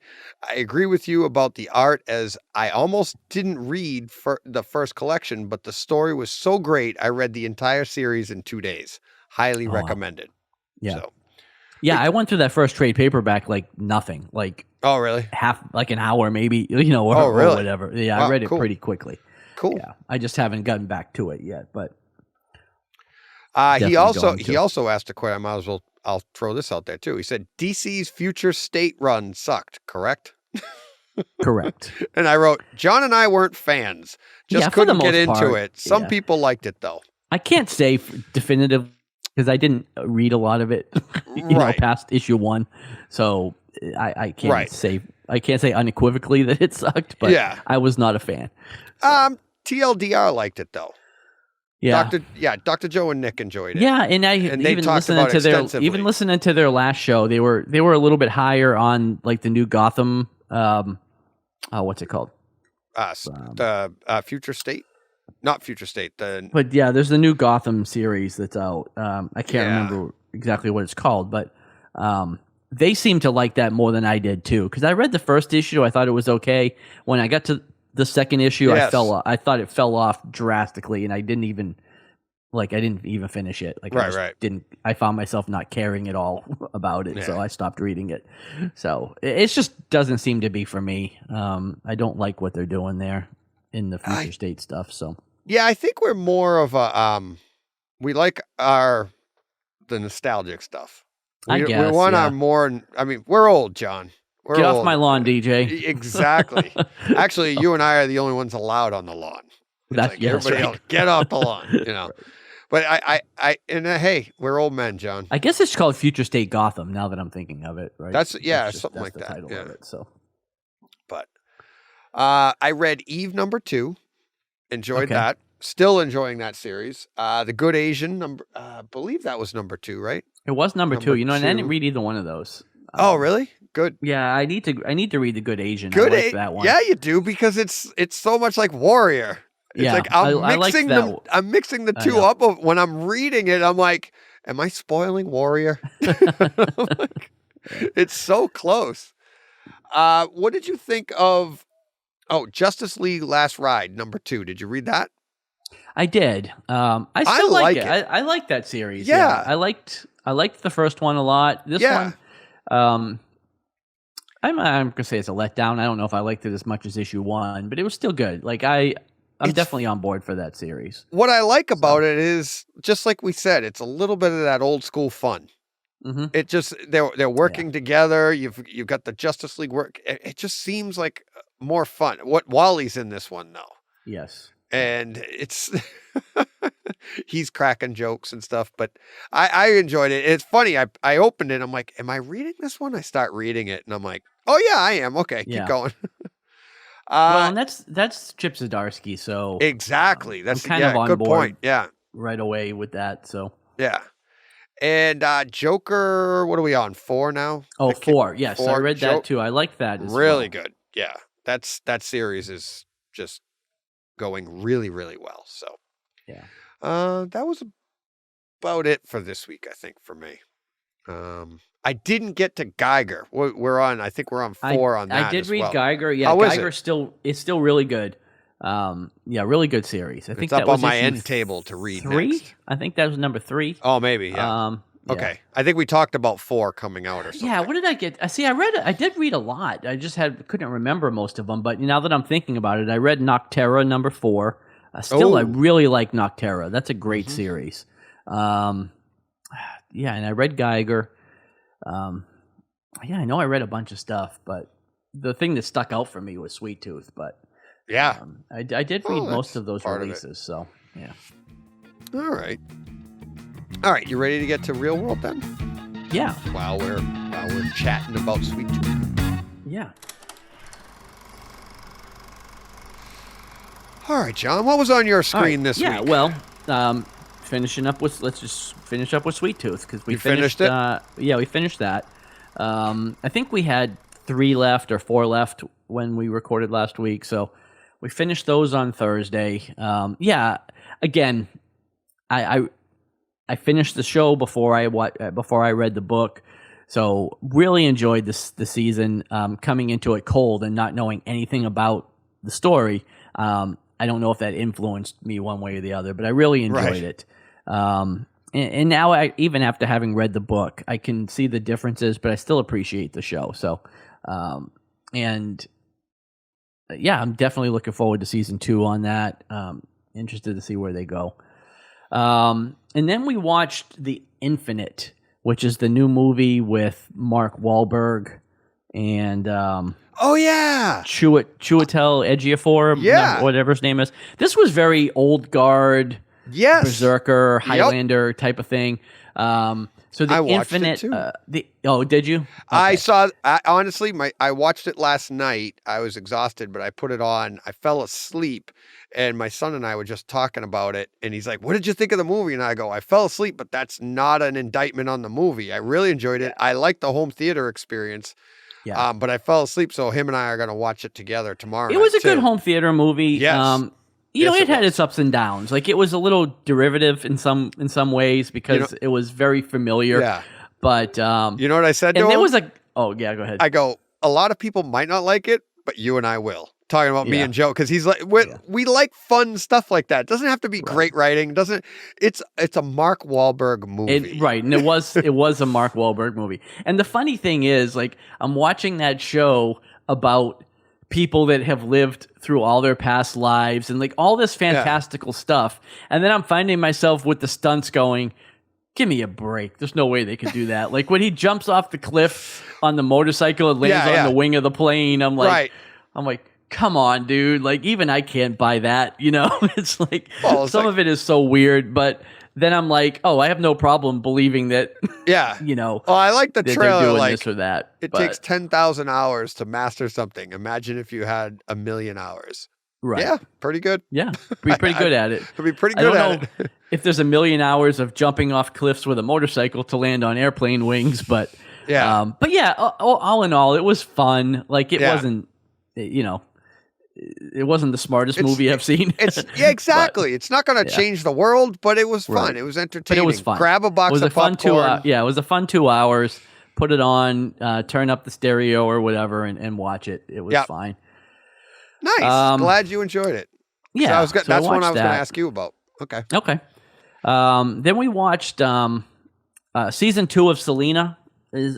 I agree with you about the art, as I almost didn't read for the first collection, but the story was so great. I read the entire series in 2 days. Highly recommended. Yeah. So. Yeah, I went through that first trade paperback like nothing. Like, oh, really? Like an hour maybe, you know, or whatever. Yeah, I read it pretty quickly. Cool. Yeah, I just haven't gotten back to it yet, but he also asked a question. I'll throw this out there too. He said DC's Future State run sucked, correct? Correct. And I wrote, John and I weren't fans. Just couldn't get into it. Some people liked it though. I can't say definitive because I didn't read a lot of it, you know, past issue 1. So I can't say unequivocally that it sucked, but I was not a fan. So. TLDR liked it though. Yeah. Dr. Joe and Nick enjoyed it. Yeah, and even listening to their last show, they were a little bit higher on like the new Gotham what's it called? The Future State? Not Future State. But yeah, there's the new Gotham series that's out. I can't remember exactly what it's called, but they seem to like that more than I did too, cuz I read the first issue, I thought it was okay. When I got to the second issue, I thought it fell off drastically, and I didn't even finish it. Like, I found myself not caring at all about it, so I stopped reading it. So it just doesn't seem to be for me. I don't like what they're doing there in the Future State stuff. So yeah, I think we're more of a we like the nostalgic stuff. We want our more. I mean, we're old, John. Get off my lawn, DJ. Exactly. Actually, you and I are the only ones allowed on the lawn. Everybody else, get off the lawn, you know. But hey, we're old men, John. I guess it's called Future State Gotham now that I'm thinking of it, right? That's something like the that. Title of it, so. But I read Eve #2. Enjoyed that. Still enjoying that series. The Good Asian, I believe that was #2, right? It was number 2. You know, and I didn't read either one of those. Oh, really? Good. Yeah, I need to read the Good Asian. I like that one. Yeah, you do, because it's so much like Warrior. It's like I'm mixing the two up. When I'm reading it, I'm like, am I spoiling Warrior? It's so close. What did you think of Justice League Last Ride #2? Did you read that? I did. I still like it. I like that series. Yeah. I liked the first one a lot. This one, I'm gonna say it's a letdown. I don't know if I liked it as much as issue 1, but it was still good. Like I'm definitely on board for that series. What I like about it is, just like we said, it's a little bit of that old school fun. Mm-hmm. It just they're working together. You've got the Justice League work. It just seems like more fun. Wally's in this one though. Yes. And it's he's cracking jokes and stuff, but I enjoyed it. It's funny. I opened it. I'm like, am I reading this one? I start reading it, and I'm like, oh yeah, I am. Okay, keep going. Well, and that's Chip Zdarsky. So exactly, that's I'm kind of on good board. Point. Yeah, right away with that. So yeah. And Joker, what are we on? 4 now? Oh, 4. Yes, 4. I read that too. I like that as really good. Yeah, that series is just going really, really well. So yeah, that was about it for this week, I think, for me. I didn't get to Geiger. I think we're on 4 on that. I did read well. Geiger. Yeah, Geiger it's still really good. Yeah, really good series. I think it's up on my end table to read 3? next. I think that was #3. Oh, maybe. Yeah. Okay. I think we talked about 4 coming out or something. Yeah. What did I get? See, I did read a lot. I just couldn't remember most of them. But now that I'm thinking about it, I read Nocterra #4. I really like Nocterra. That's a great series. Yeah, and I read Geiger. Yeah, I know I read a bunch of stuff, but the thing that stuck out for me was Sweet Tooth. But yeah, I did read most of those releases. So yeah. All right. You ready to get to Real World then? Yeah. While we're chatting about Sweet Tooth. Yeah. All right, John. What was on your screen this week? Yeah, well, finishing up with let's just finish up with Sweet Tooth because we finished it. Yeah, we finished that. I think we had 3 left or 4 left when we recorded last week, so we finished those on Thursday. Yeah, again, I finished the show before I read the book, so really enjoyed the season. Coming into it cold and not knowing anything about the story. I don't know if that influenced me one way or the other, but I really enjoyed it. And now, even after having read the book, I can see the differences, but I still appreciate the show. So, and yeah, I'm definitely looking forward to season 2 on that. Interested to see where they go. And then we watched The Infinite, which is the new movie with Mark Wahlberg and oh yeah, Chiwetel Ejiofor, whatever his name is. This was very old guard, Berserker, Highlander type of thing. So The Infinite. Did you? Okay. I saw. Honestly, I watched it last night. I was exhausted, but I put it on. I fell asleep, and my son and I were just talking about it. And he's like, "What did you think of the movie?" And I go, "I fell asleep, but that's not an indictment on the movie. I really enjoyed it. I liked the home theater experience." Yeah. But I fell asleep, so him and I are going to watch it together tomorrow. It was a good home theater movie. Yes. It had its ups and downs. Like, it was a little derivative in some ways because it was very familiar. Yeah. But you know what I said to him? And there was go ahead. I go, a lot of people might not like it, but you and I will. Talking about me and Joe, because he's like, we like fun stuff like that. It doesn't have to be great writing. It's a Mark Wahlberg movie, and it was a Mark Wahlberg movie. And the funny thing is, like, I'm watching that show about people that have lived through all their past lives and like all this fantastical stuff, and then I'm finding myself with the stunts going, give me a break. There's no way they could do that. Like when he jumps off the cliff on the motorcycle and lands on the wing of the plane, I'm like, come on, dude. Like, even I can't buy that, It's like, some of it is so weird, but then I'm like, I have no problem believing that, I like the trailer, doing like, this or that. It takes 10,000 hours to master something. Imagine if you had 1,000,000 hours. Right. Yeah, pretty good. Yeah, be pretty good at it. Could be pretty good at it. If there's 1,000,000 hours of jumping off cliffs with a motorcycle to land on airplane wings, but all in all, it was fun. Like, it wasn't, it wasn't the smartest movie I've seen. Exactly. It's not going to change the world, but it was fun. Right. It was entertaining. But it was fun. Grab a box of popcorn. It was a fun 2 hours. Put it on, turn up the stereo or whatever, and watch it. It was fine. Nice. Glad you enjoyed it. Yeah. So that's one I was going to ask you about. Okay. Then we watched season 2 of Selena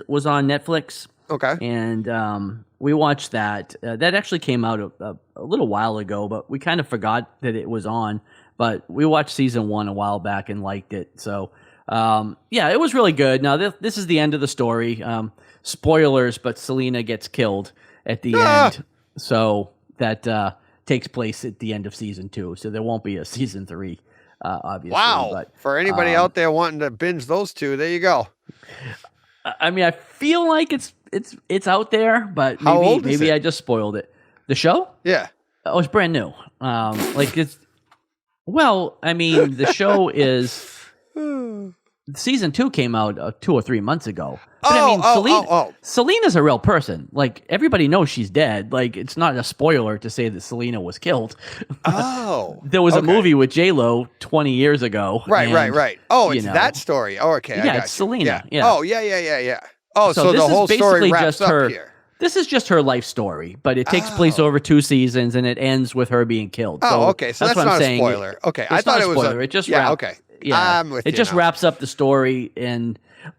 was on Netflix. Okay. And we watched that. That actually came out a little while ago, but we kind of forgot that it was on. But we watched season 1 a while back and liked it. So, it was really good. Now, this is the end of the story. Spoilers, but Selena gets killed at the end. So that takes place at the end of season 2. So there won't be a season 3, obviously. Wow. But, for anybody out there wanting to binge those 2, there you go. I mean, I feel like it's out there, but maybe I just spoiled it. The show? Yeah. Oh, it's brand new. The show is season 2 came out 2 or 3 months ago. But Selena's a real person. Like, everybody knows she's dead. Like, it's not a spoiler to say that Selena was killed. Oh. There was a movie with J-Lo 20 years ago. Right. Oh, it's that story. Oh, okay. Yeah, it's Selena. Yeah. Oh, yeah. Oh, so this the whole is basically story wraps just her, up here. This is just her life story, but it takes place over 2 seasons, and it ends with her being killed. Oh, okay. So that's what not I'm saying. A spoiler. Okay, I thought it was a... It just wraps. Okay. Yeah, I'm with it you just now. Wraps up the story, and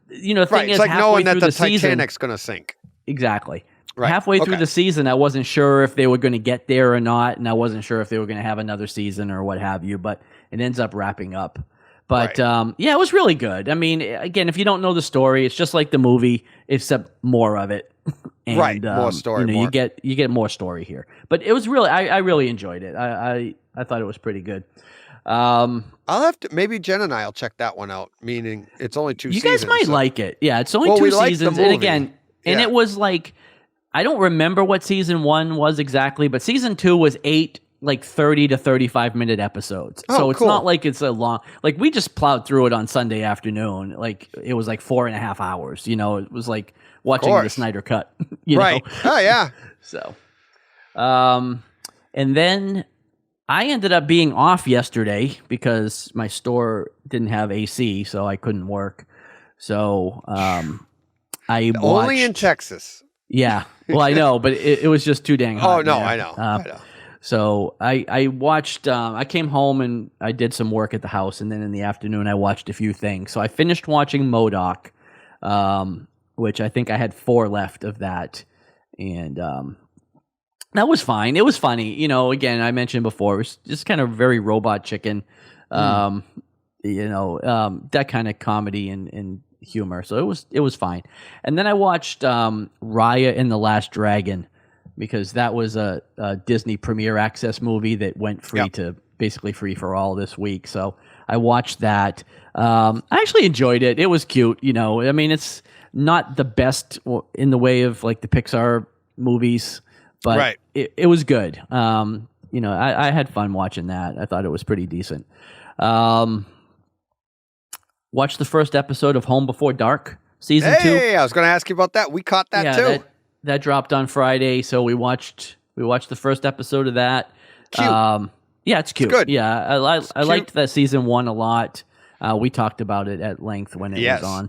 the thing is, it's like knowing that the season, Titanic's going to sink. Exactly. Right. Halfway through the season, I wasn't sure if they were going to get there or not, and I wasn't sure if they were going to have another season or what have you. But it ends up wrapping up. But it was really good. I mean, again, if you don't know the story, it's just like the movie, except more of it. And, more story. You get more story here. But it was really, I really enjoyed it. I thought it was pretty good. I'll have to, maybe Jen and I'll check that one out. Meaning, it's only 2 seasons. You guys might like it. Yeah, it's only 2 seasons. And again, it was like, I don't remember what season 1 was exactly, but season 2 was 8 like 30 to 35 minute episodes. Oh, so it's cool. not like it's a long, like we just plowed through it on Sunday afternoon. Like it was like 4.5 hours, it was like watching the Snyder Cut, right. Oh yeah. So, and then I ended up being off yesterday because my store didn't have AC, so I couldn't work. So, I watched, only in Texas. Yeah. Well, I know, but it was just too dang hot. Oh no, there. I know. So I watched, I came home and I did some work at the house, and then in the afternoon I watched a few things. So I finished watching MODOK, which I think I had 4 left of that. And that was fine. It was funny. Again, I mentioned before, it was just kind of very Robot Chicken, that kind of comedy and humor. So it was fine. And then I watched Raya and the Last Dragon, because that was a Disney Premier Access movie that went free to basically free for all this week. So I watched that. I actually enjoyed it. It was cute. I mean, it's not the best in the way of like the Pixar movies, but it was good. I had fun watching that. I thought it was pretty decent. Watched the first episode of Home Before Dark, season 2. Hey, I was going to ask you about that. We caught that too. That dropped on Friday, so we watched the first episode of that. Cute. Yeah, it's cute. It's good. Yeah, I liked that season 1 a lot. We talked about it at length when it was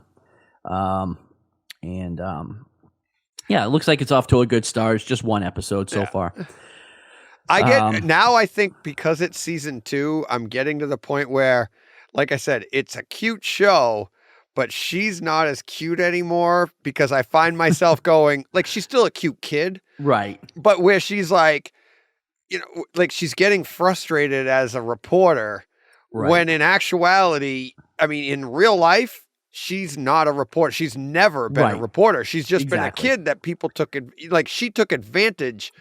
on. It looks like it's off to a good start. It's just 1 episode so far. I get now. I think because it's season 2, I'm getting to the point where, like I said, it's a cute show, but she's not as cute anymore, because I find myself going, like, she's still a cute kid. Right. But where she's like, like she's getting frustrated as a reporter, when in actuality, I mean, in real life, she's not a reporter. She's never been a reporter. She's just been a kid that people she took advantage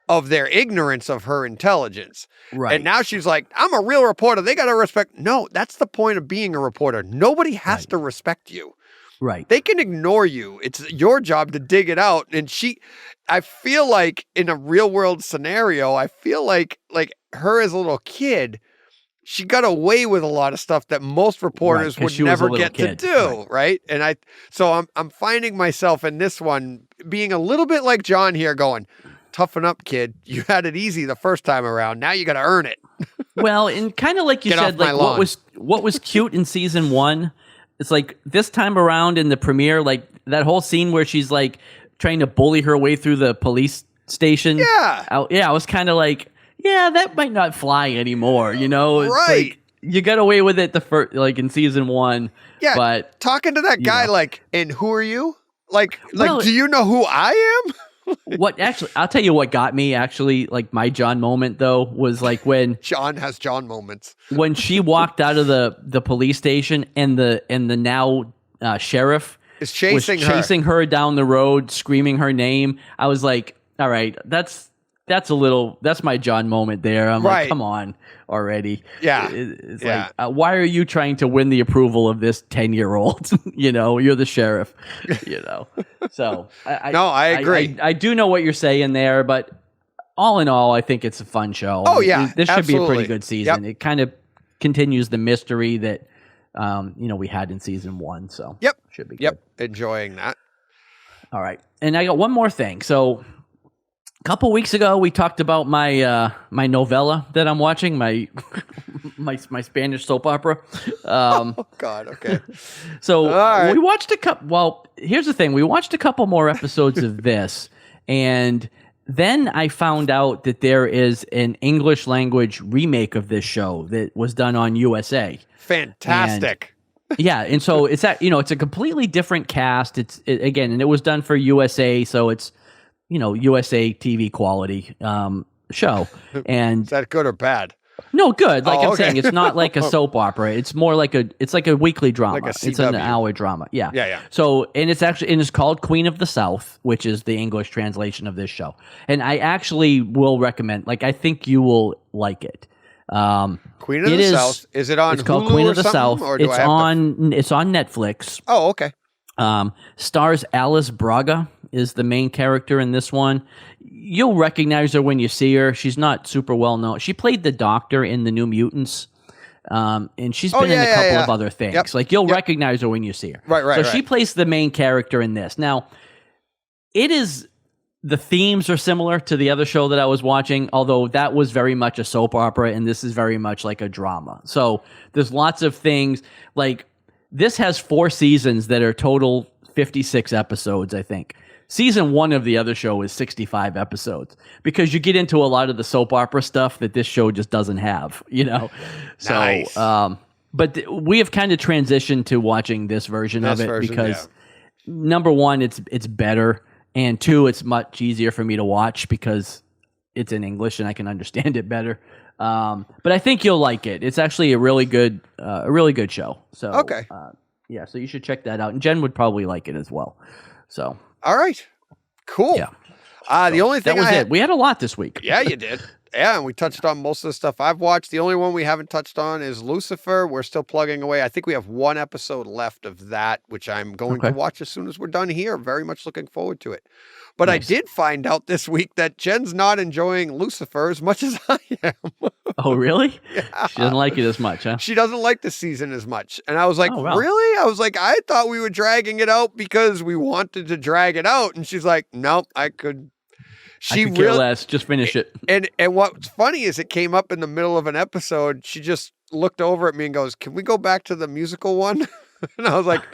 of their ignorance of her intelligence. Right. And now she's like, I'm a real reporter. They got to respect. No, that's the point of being a reporter. Nobody has to respect you. Right. They can ignore you. It's your job to dig it out. And I feel like in a real world scenario, I feel like her as a little kid, she got away with a lot of stuff that most reporters would never get to do. Right. And so I'm finding myself in this one being a little bit like John here, going, toughen up, kid. You had it easy the first time around. Now you got to earn it. Well, and kind of like you said, like what was cute in season 1, it's like this time around in the premiere, like that whole scene where she's like trying to bully her way through the police station. Yeah. I was kind of like, that might not fly anymore. It's like, you got away with it in season 1. Yeah. But talking to that guy, and who are you? Do you know who I am? I'll tell you what got me like my John moment though was like when John has John moments. When she walked out of the police station and the now sheriff is chasing her down the road, screaming her name. I was like, all right, that's my John moment there. I'm like, come on already. Yeah. It's like, why are you trying to win the approval of this 10-year-old? You're the sheriff, So I agree. I do know what you're saying there, but all in all, I think it's a fun show. Oh yeah. This should be a pretty good season. Yep. It kind of continues the mystery that, we had in season 1. So should be good. Yep. Enjoying that. All right. And I got one more thing. So, a couple weeks ago, we talked about my my novella that I'm watching, my Spanish soap opera. Oh God, okay. So we watched a couple. Well, here's the thing: we watched a couple more episodes of this, and then I found out that there is an English language remake of this show that was done on USA. Fantastic. And so it's it's a completely different cast. And it was done for USA, so it's USA TV quality show. And is that good or bad? No, good. Like I'm saying, it's not like a soap opera. It's more like it's like a weekly drama. Like a CW. It's an hour drama. Yeah. Yeah. So, and it's called Queen of the South, which is the English translation of this show. And I actually will recommend, I think you will like it. Queen of the South. Is it on It's called Hulu Queen or of the something, South. or It's on Netflix. Oh, okay. Stars Alice Braga is the main character in this one. You'll recognize her when you see her. She's not super well known. She played the Doctor in The New Mutants. And she's been in a couple of other things. Yep. Like you'll recognize her when you see her. Right. So she plays the main character in this. Now, the themes are similar to the other show that I was watching, although that was very much a soap opera and this is very much like a drama. So there's lots of things like this has 4 seasons that are total 56 episodes, I think. Season 1 of the other show is 65 episodes because you get into a lot of the soap opera stuff that this show just doesn't have, So, nice. But we have kind of transitioned to watching this version of it because number one, it's better. And 2, it's much easier for me to watch because it's in English and I can understand it better. But I think you'll like it. It's actually a really good show. So, okay. So you should check that out. And Jen would probably like it as well. So. All right. Cool. Yeah. The only thing that was it. We had a lot this week. Yeah, you did. Yeah, and we touched on most of the stuff I've watched. The only one we haven't touched on is Lucifer. We're still plugging away. I think we have 1 episode left of that, which I'm going to watch as soon as we're done here. Very much looking forward to it. But nice. I did find out this week that Jen's not enjoying Lucifer as much as I am. Oh, really? Yeah. She doesn't like it as much, huh? She doesn't like the season as much. And I was like, really? I was like, I thought we were dragging it out because we wanted to drag it out. And she's like, no, I could care less. Just finish it. And what's funny is it came up in the middle of an episode. She just looked over at me and goes, "Can we go back to the musical one?" And I was like,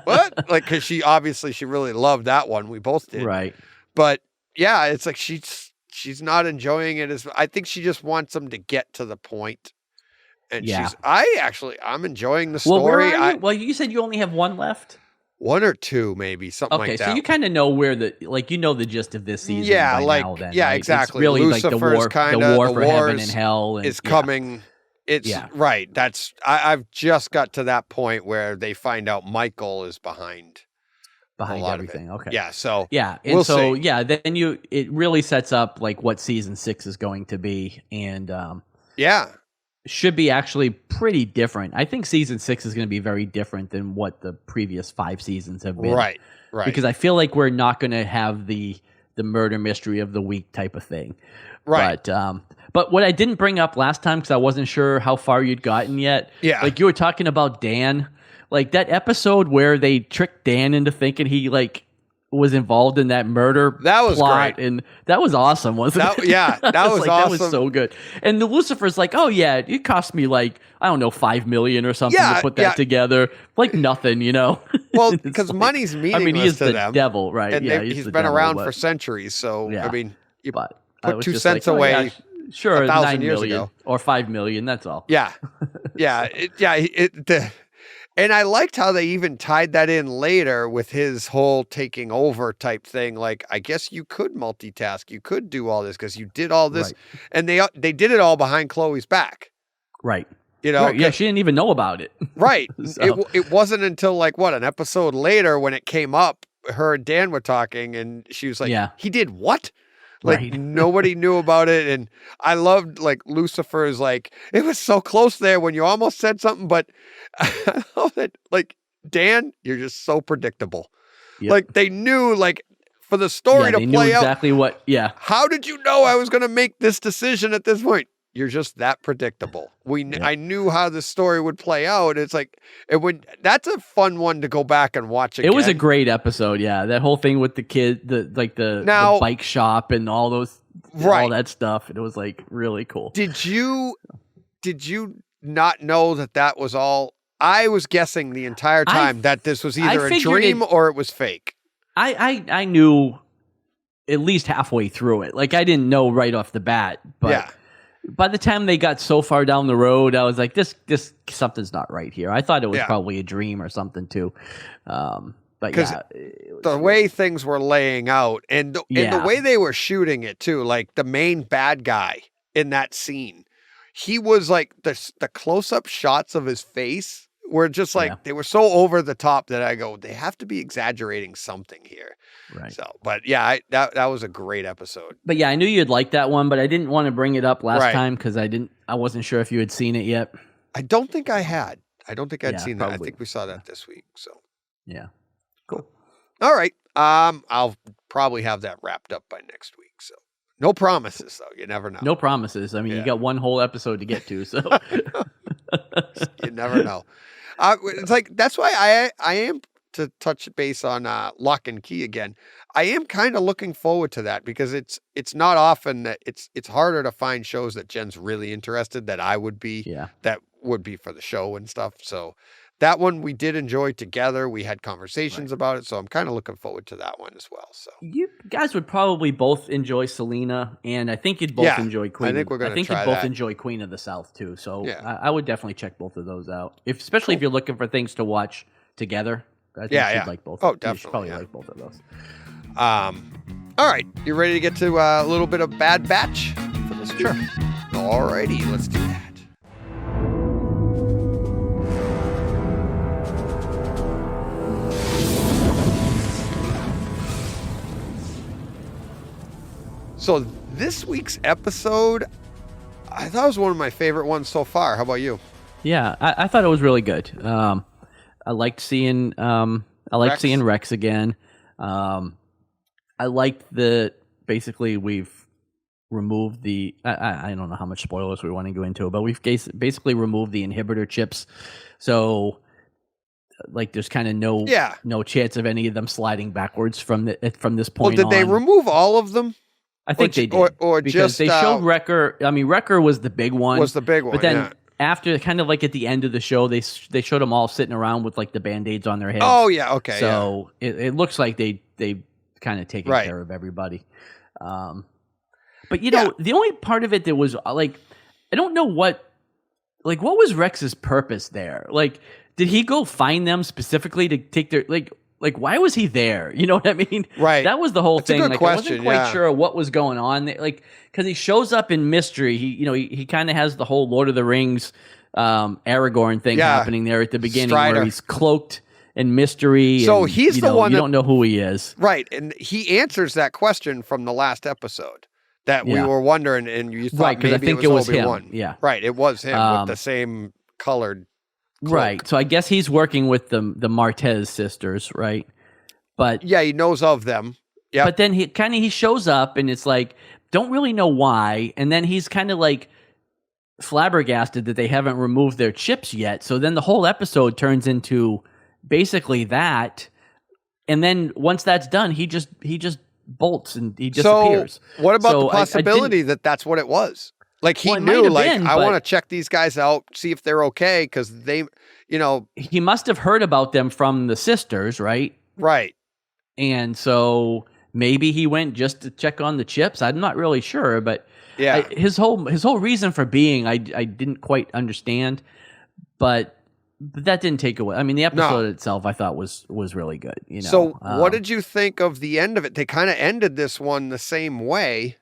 "What?" Like, because she really loved that one. We both did, right? But yeah, it's like she's not enjoying it as. I think she just wants them to get to the point. And I'm enjoying the story. Well, where are you? Well, you said you only have 1 left. 1 or 2, maybe something like that. Okay, so you kind of know where the gist of this season. Yeah, now, then, right? Exactly. It's really Lucifer's like the war for heaven and hell is coming. It's right. I've just got to that point where they find out Michael is behind everything. Okay. Yeah. So and then it really sets up like what season 6 is going to be, and should be actually pretty different. I think season 6 is going to be very different than what the previous 5 seasons have been. Right. Because I feel like we're not going to have the murder mystery of the week type of thing. Right. But what I didn't bring up last time because I wasn't sure how far you'd gotten yet. Yeah. Like you were talking about Dan, like that episode where they tricked Dan into thinking he was involved in that murder plot, great. And that was awesome, wasn't it? Yeah, that was awesome. That was so good. And the Lucifer's like, oh yeah, it cost me like, I don't know, $5 million or something to put that together. Like nothing, Well, because money's meaningless he's to the them. devil, right? And he's been around for centuries, so I mean, you put 2 cents away. Sure, 1,000 $9 years million ago. or $5 million. That's all. Yeah, and I liked how they even tied that in later with his whole taking over type thing. Like, I guess you could multitask, you could do all this because you did all this, and they did it all behind Chloe's back. Right. Right, yeah, she didn't even know about it. Right. So. It wasn't until an episode later when it came up, her and Dan were talking, and she was like, he did what? Nobody knew about it. And I loved Lucifer's it was so close there when you almost said something, but I love it. Dan, you're just so predictable. Yep. They knew for the story to play out. Exactly what. Yeah. How did you know I was going to make this decision at this point? You're just that predictable. I knew how the story would play out. It's that's a fun one to go back and watch again. It was a great episode. Yeah. That whole thing with the kid, the bike shop and all those, all that stuff. It was really cool. Did you not know that was all? I was guessing the entire time that this was either a dream or it was fake. I knew at least halfway through it. I didn't know right off the bat, but by the time they got so far down the road, I was like, this something's not right here. I thought it was probably a dream or something too. But the way things were laying out and the way they were shooting it too, the main bad guy in that scene, he was the close-up shots of his face were just they were so over the top that I go, they have to be exaggerating something here. Right. So, but that was a great episode. But I knew you'd like that one, but I didn't want to bring it up last time because I wasn't sure if you had seen it yet. I don't think I had. I don't think I'd seen probably. that. I think we saw that this week. So yeah. Cool. All right. I'll probably have that wrapped up by next week. So no promises, though. You never know. No promises. I mean, you got one whole episode to get to, so you never know. It's like that's why I am to touch base on Lock and Key again. I am kind of looking forward to that because it's not often that it's harder to find shows that Jen's really interested that I would be that would be for the show and stuff. So that one we did enjoy together. We had conversations about it, so I'm kind of looking forward to that one as well. So you guys would probably both enjoy Selena, and I think you'd both enjoy Queen. I think we're going to try you'd both that. enjoy Queen of the South too. So I would definitely check both of those out, especially if you're looking for things to watch together. I think you'd like both. Oh, You definitely. should probably like both of those. All right, you ready to get to a little bit of Bad Batch for this? Sure. All righty, let's do that. So this week's episode, I thought it was one of my favorite ones so far. How about you? Yeah, I thought it was really good. I liked seeing Rex again. I liked that basically we've removed the I don't know how much spoilers we want to go into, but we've basically removed the inhibitor chips. So like there's kind of no chance of any of them sliding backwards from this point Well, did they remove all of them? I think they did. Or because just they showed Wrecker. I mean, Wrecker was the big one. But then after, kind of like at the end of the show, they showed them all sitting around with like the Band-Aids on their heads. Oh yeah, okay. So it looks like they kind of taken care of everybody. But you know, the only part of it that was like, I don't know what was Rex's purpose there? Like, did he go find them specifically to take their like why was he there? You know what I mean? Right. That was the whole thing. A good question, I wasn't quite sure what was going on. Like, because he shows up in mystery. He kind of has the whole Lord of the Rings, Aragorn thing happening there at the beginning, where he's cloaked in mystery. So and, he's the one you don't know who he is, right? And he answers that question from the last episode that we were wondering, and you thought maybe I think it was Obi-Wan. him. Yeah, right. It was him with the same colored. Cloak. Right. So I guess he's working with the Martez sisters, right? But yeah, he knows of them. Yeah. But then he shows up and it's like, don't really know why. And then he's kind of like flabbergasted that they haven't removed their chips yet. So then the whole episode turns into basically that. And then once that's done, he just bolts and he disappears. So what about the possibility that that's what it was? Like he knew, I want to check these guys out, see if they're okay, because they, he must have heard about them from the sisters, right? Right. And so maybe he went just to check on the chips. I'm not really sure, but his whole reason for being, I didn't quite understand, but that didn't take away. I mean, the episode itself I thought was really good. So what did you think of the end of it? They kind of ended this one the same way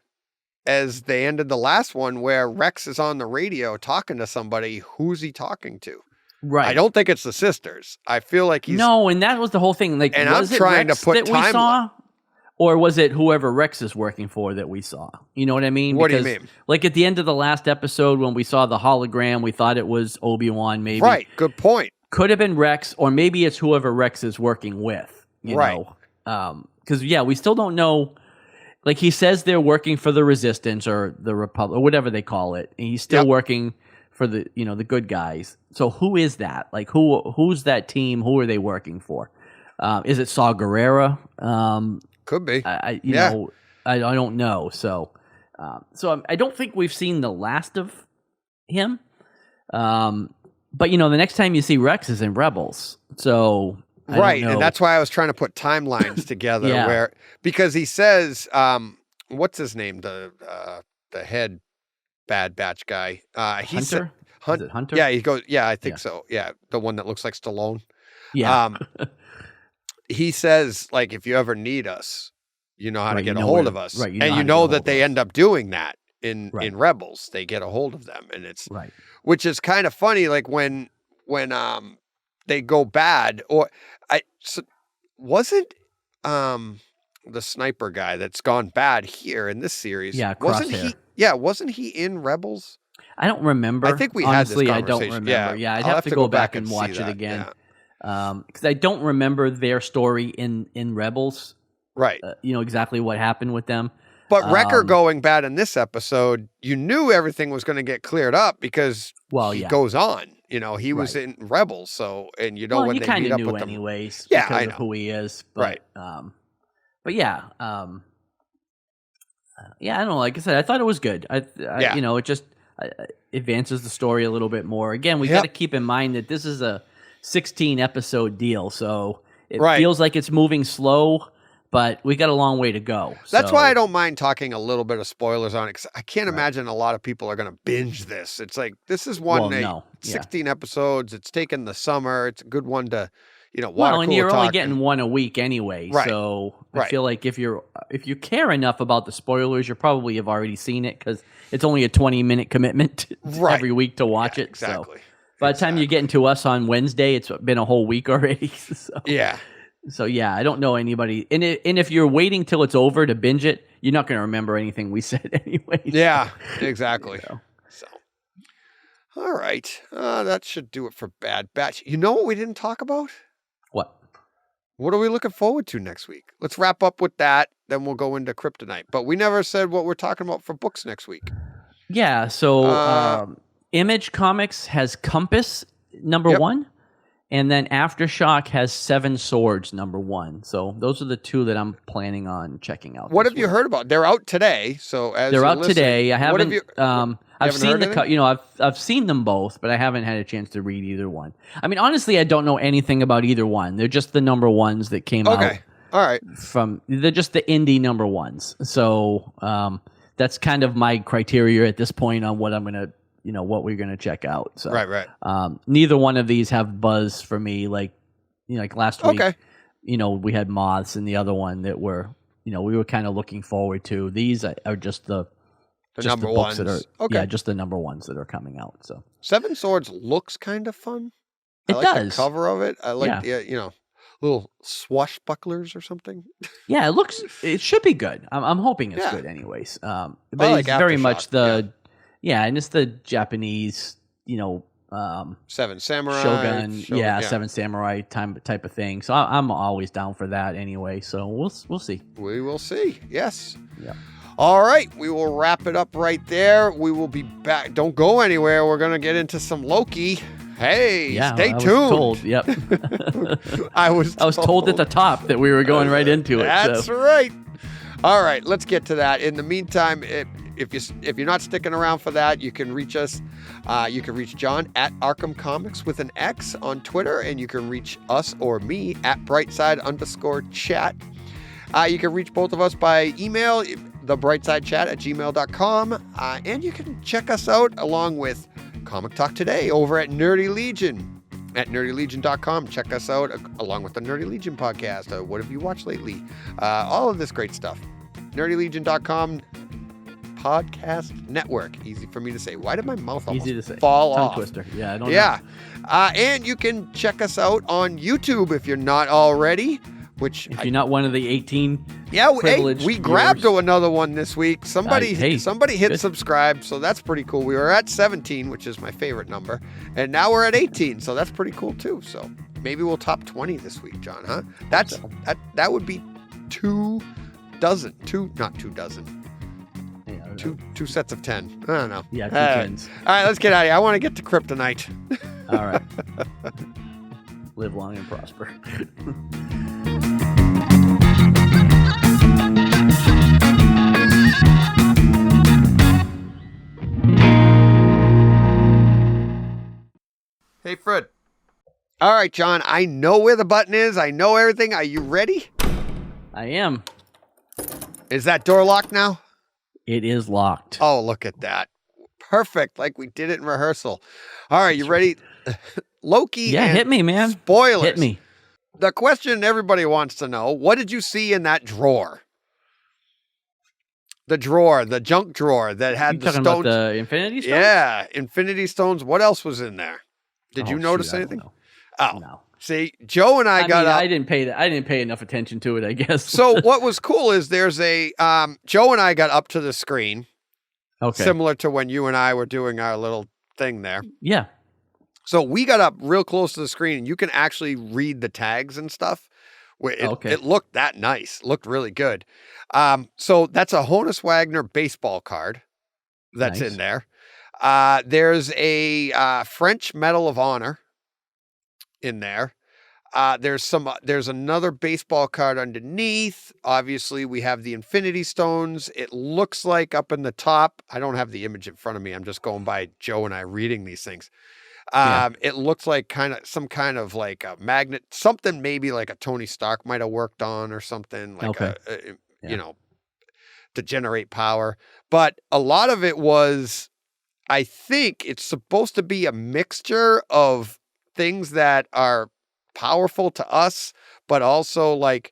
as they ended the last one, where Rex is on the radio talking to somebody. Who's he talking to? Right. I don't think it's the sisters. I feel like he's and that was the whole thing. Like, and was I'm trying Rex to put that we saw, or was it whoever Rex is working for that we saw? You know what I mean? What do you mean? Like at the end of the last episode, when we saw the hologram, we thought it was Obi-Wan. Maybe. Right. Good point. Could have been Rex, or maybe it's whoever Rex is working with. You know? Because we still don't know. Like he says they're working for the Resistance or the Republic or whatever they call it, and he's still working for the the good guys. So who is that? Like who's that team? Who are they working for? Is it Saw Gerrera? Could be. I don't know. So I don't think we've seen the last of him. But the next time you see Rex is in Rebels. So. Right, and that's why I was trying to put timelines together because he says, what's his name, the head Bad Batch guy? Hunter? Is it Hunter? Yeah, he goes. Yeah, I think so. Yeah, the one that looks like Stallone. Yeah. He says, like, if you ever need us, you know how to get a hold of us, right? And you know that they end up doing that in Rebels. They get a hold of them, and it's which is kind of funny, like when they go bad, or wasn't the sniper guy that's gone bad here in this series? Yeah, wasn't he? Yeah, wasn't he in Rebels? I don't remember. I think we honestly, had this I don't remember. Yeah, I'd I'll have to go back and watch it again. Because I don't remember their story in Rebels. Right. Exactly what happened with them. But Wrecker going bad in this episode, you knew everything was going to get cleared up because he goes on. He was in Rebels, so when they meet up with them, you kind of knew anyways, yeah, because I know of who he is. But, right. But yeah, I don't know. Like I said, I thought it was good. It just advances the story a little bit more. Again, we got to keep in mind that this is a 16 episode deal, so it feels like it's moving slow. But we got a long way to go. That's why I don't mind talking a little bit of spoilers on it, because I can't imagine a lot of people are going to binge this. It's like, this is 16 episodes. It's taken the summer. It's a good one to, and you're only getting one a week anyway. Right. So I feel like if you care enough about the spoilers, you probably have already seen it, because it's only a 20-minute commitment every week to watch it. Exactly. So by the time you get into us on Wednesday, it's been a whole week already. So yeah, I don't know anybody. And if you're waiting till it's over to binge it, you're not going to remember anything we said anyway. Yeah, exactly. So, all right. That should do it for Bad Batch. You know what we didn't talk about? What? What are we looking forward to next week? Let's wrap up with that. Then we'll go into Kryptonite. But we never said what we're talking about for books next week. Yeah. So Image Comics has Compass #1. And then Aftershock has Seven Swords #1. So those are the two that I'm planning on checking out. What have you heard about? They're out today. So they're out today. I haven't. I've seen the. I've seen them both, but I haven't had a chance to read either one. I mean, honestly, I don't know anything about either one. They're just the #1s that came out. Okay. All right. They're just the indie #1s. So that's kind of my criteria at this point on what I'm gonna. What we're going to check out. So, right. Neither one of these have buzz for me. Like last week, we had Moths, and the other one that we were kind of looking forward to. These are just the number books ones that are, okay. Just the #1s that are coming out. So Seven Swords looks kind of fun. It does. The cover of it. I like the, little swashbucklers or something. Yeah, it should be good. I'm hoping it's good anyways. But it's very Aftershock, much and it's the Japanese, Seven Samurai. Shogun, Seven Samurai type of thing. So I'm always down for that anyway. So we'll see. We will see. Yes. Yeah. All right. We will wrap it up right there. We will be back. Don't go anywhere. We're going to get into some Loki. Hey, stay tuned. I was told at the top that we were going right into it. That's right. All right. Let's get to that. In the meantime, if you're not sticking around for that, you can reach us. You can reach John at Arkham Comics with an X on Twitter, and you can reach us or me at brightside_chat. You can reach both of us by email, thebrightsidechat@gmail.com, and you can check us out along with Comic Talk Today over at Nerdy Legion at nerdylegion.com. Check us out along with the Nerdy Legion podcast. What have you watched lately? All of this great stuff. nerdylegion.com. Podcast Network. Easy for me to say. Why did my mouth almost fall off? Tongue twister. Yeah, I don't know. And you can check us out on YouTube if you're not already. If you're not one of the 18 we grabbed another one this week. Somebody hit subscribe, so that's pretty cool. We were at 17, which is my favorite number, and now we're at 18, so that's pretty cool too. So maybe we'll top 20 this week, John, huh? That would be 2 dozen. Two sets of 10. I don't know. Yeah, 2 10s. All right, let's get out of here. I want to get to Kryptonite. All right. Live long and prosper. Hey, Fred. All right, John, I know where the button is. I know everything. Are you ready? I am. Is that door locked now? It is locked. Oh, look at that. Perfect. Like we did it in rehearsal. All right, you ready? Loki. Yeah, hit me, man. Spoilers. Hit me. The question everybody wants to know, what did you see in that drawer? The junk drawer that had the stones. About the Infinity Stones? Yeah, Infinity Stones. What else was in there? Did you notice anything? Oh, no. See, Joe and I got up. I didn't pay enough attention to it, I guess. So what was cool is there's a Joe and I got up to the screen. Okay. Similar to when you and I were doing our little thing there. Yeah. So we got up real close to the screen, and you can actually read the tags and stuff, It looked that nice. Looked really good. So that's a Honus Wagner baseball card that's in there. There's a French Medal of Honor in there. There's another baseball card underneath. Obviously, we have the Infinity Stones. It looks like up in the top. I don't have the image in front of me. I'm just going by Joe and I reading these things. It looks like some kind of like a magnet, something maybe like a Tony Stark might have worked on or something like you know, to generate power. But a lot of it was, I think it's supposed to be a mixture of things that are powerful to us, but also like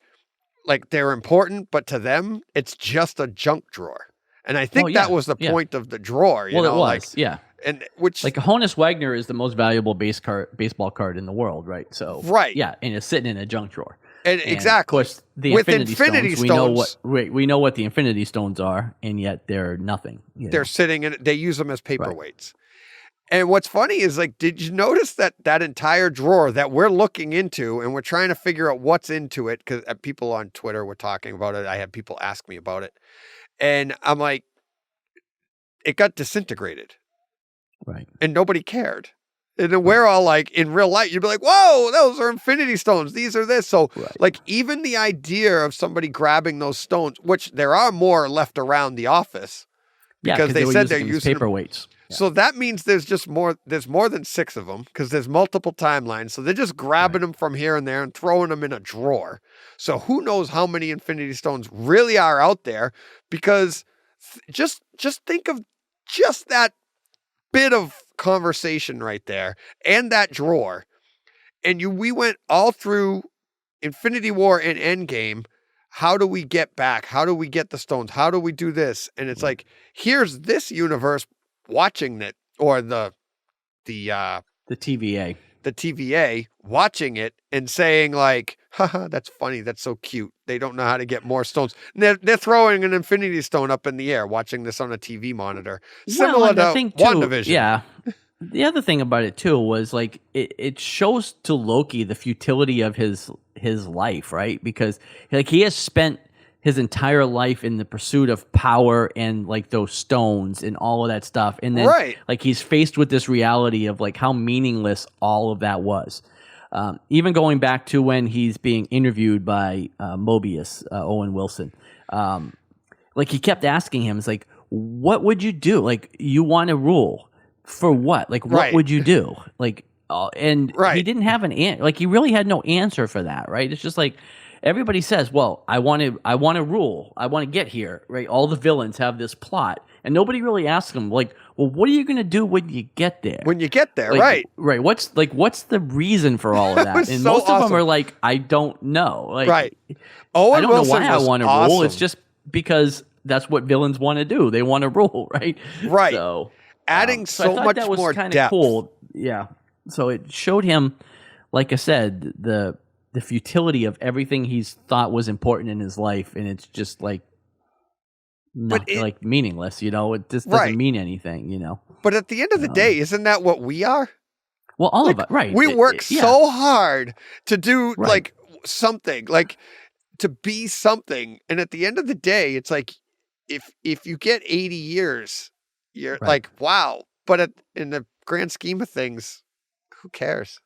they're important, but to them, it's just a junk drawer. And I think that was the point of the drawer. You know, it was, And which, like, Honus Wagner is the most valuable baseball card in the world, right? So, and it's sitting in a junk drawer. And exactly. Of course, the Infinity Stones, we know what the Infinity Stones are, and yet they're nothing. They're sitting in. They use them as paperweights. And what's funny is, like, did you notice that entire drawer that we're looking into and we're trying to figure out what's into it? Because people on Twitter were talking about it. I had people ask me about it. And I'm like, it got disintegrated. Right. And nobody cared. And then we're all like, in real life, you'd be like, whoa, those are Infinity Stones. These are this. So, like, even the idea of somebody grabbing those stones, which there are more left around the office. Because they said they're using paperweights. So that means there's more than 6 of them because there's multiple timelines. So they're just grabbing them from here and there and throwing them in a drawer. So who knows how many Infinity Stones really are out there? Because just think of just that bit of conversation right there and that drawer. And we went all through Infinity War and Endgame. How do we get back? How do we get the stones? How do we do this? And it's like, here's this universe watching it, or the TVA watching it and saying like, haha, that's funny. That's so cute. They don't know how to get more stones. And they're throwing an Infinity Stone up in the air, watching this on a TV monitor. Similar to WandaVision. Yeah. The other thing about it too was like it shows to Loki the futility of his life, right? Because like he has spent his entire life in the pursuit of power and like those stones and all of that stuff, and then like he's faced with this reality of like how meaningless all of that was. Even going back to when he's being interviewed by Mobius, Owen Wilson, like he kept asking him, "It's like, what would you do? Like, you want to rule." For what? Like, what would you do? Like, and he didn't have an answer. Like, he really had no answer for that, right? It's just like everybody says, "Well, I want to rule. I want to get here." Right? All the villains have this plot, and nobody really asks them, like, "Well, what are you going to do when you get there?" When you get there, like, right? What's the reason for all of that? And most of them are like, "I don't know." Like, Owen I don't Wilson know why I want to rule. It's just because that's what villains want to do. They want to rule, right? Right. So. Adding so much that was more kind depth. of cool. Yeah. So it showed him, like I said, the futility of everything he's thought was important in his life, and it's just like like meaningless, you know. It just doesn't mean anything, you know. But at the end of the day, isn't that what we are? Well, all of it, right. We work so hard to do like something, like to be something, and at the end of the day, it's like if you get 80 years, you're like, wow. But in the grand scheme of things, who cares?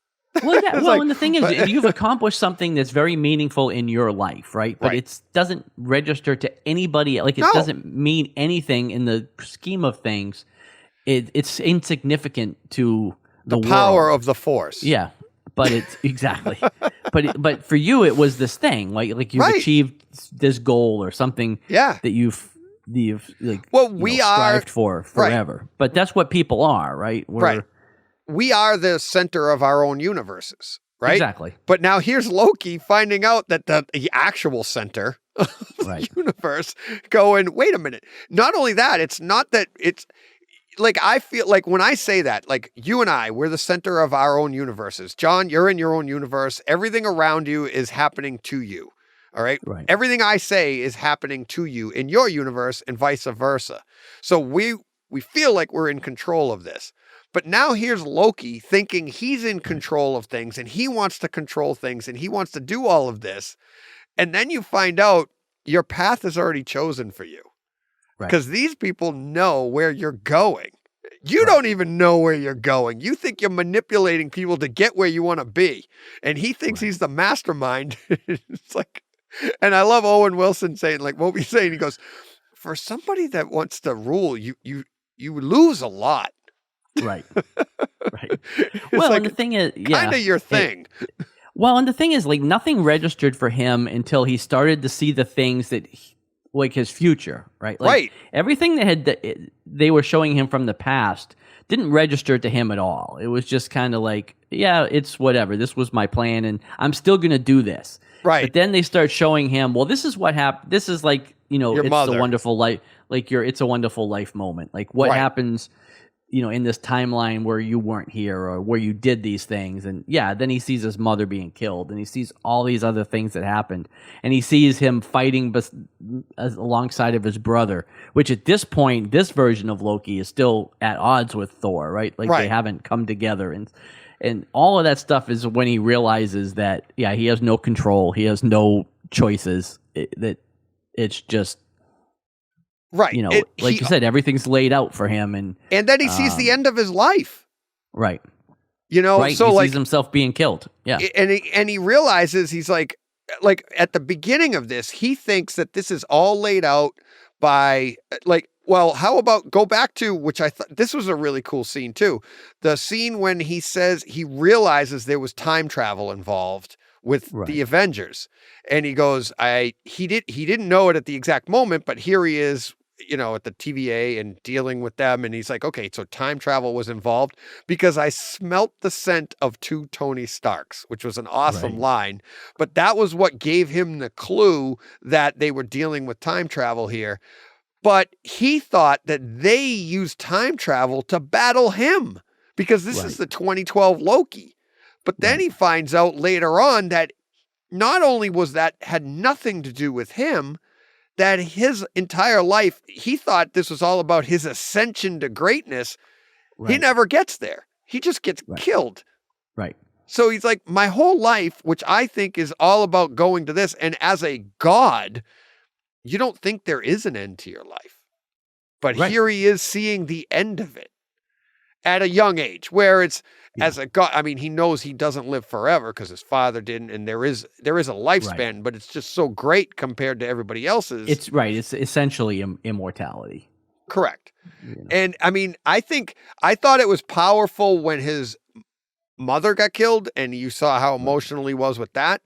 Well, yeah. Well, and the thing is, you've accomplished something that's very meaningful in your life, right? But it doesn't register to anybody. Like, it doesn't mean anything in the scheme of things. It's insignificant to the power world. Of the Force. Yeah, but it's exactly. but for you, it was this thing, like you've achieved this goal or something. Yeah. That you've like we strived for forever. But that's what people are, right? We are the center of our own universes, right? Exactly. But now here's Loki finding out that the actual center of the universe going, wait a minute. Not only that, it's not that it's like, I feel like when I say that, like you and I, we're the center of our own universes. John, you're in your own universe. Everything around you is happening to you. All right. Everything I say is happening to you in your universe and vice versa. So we feel like we're in control of this. But now here's Loki thinking he's in control of things and he wants to control things and he wants to do all of this. And then you find out your path is already chosen for you. Because these people know where you're going. You don't even know where you're going. You think you're manipulating people to get where you want to be. And he thinks he's the mastermind. It's like, and I love Owen Wilson saying, like, what were you saying? He goes, for somebody that wants to rule, you lose a lot. Right. Well, like and the thing is, kind of your thing. Well, and the thing is, like, nothing registered for him until he started to see the things that, like, his future, right? Like, everything they were showing him from the past didn't register to him at all. It was just kind of like, yeah, it's whatever. This was my plan, and I'm still going to do this. Right. But then they start showing him, well, this is what happened. This is like, your it's mother. a wonderful life, like It's a Wonderful Life moment. Like, what happens, in this timeline where you weren't here or where you did these things. And then he sees his mother being killed and he sees all these other things that happened. And he sees him fighting alongside of his brother, which at this point, this version of Loki is still at odds with Thor, right? Like they haven't come together. And all of that stuff is when he realizes that, he has no control. He has no choices. That it's just, you said, everything's laid out for him. And then he sees the end of his life. Right. So he sees himself being killed. Yeah. And he realizes he's like at the beginning of this, he thinks that this is all laid out by well, how about go back to, which I thought this was a really cool scene too. The scene when he says he realizes there was time travel involved with the Avengers. And he goes, he didn't know it at the exact moment, but here he is, at the TVA and dealing with them. And he's like, okay, so time travel was involved because I smelt the scent of 2 Tony Starks, which was an awesome line. But that was what gave him the clue that they were dealing with time travel here. But he thought that they used time travel to battle him because this is the 2012 Loki. But then he finds out later on that not only had nothing to do with him, that his entire life, he thought this was all about his ascension to greatness. He never gets there. He just gets killed. Right. So he's like, my whole life, which I think is all about going to this. And as a god, you don't think there is an end to your life. But here he is seeing the end of it at a young age where it's as a god. I mean, he knows he doesn't live forever because his father didn't. And there is a lifespan, but it's just so great compared to everybody else's. It's It's essentially immortality. Correct. And I mean, I thought it was powerful when his mother got killed and you saw how emotional he was with that.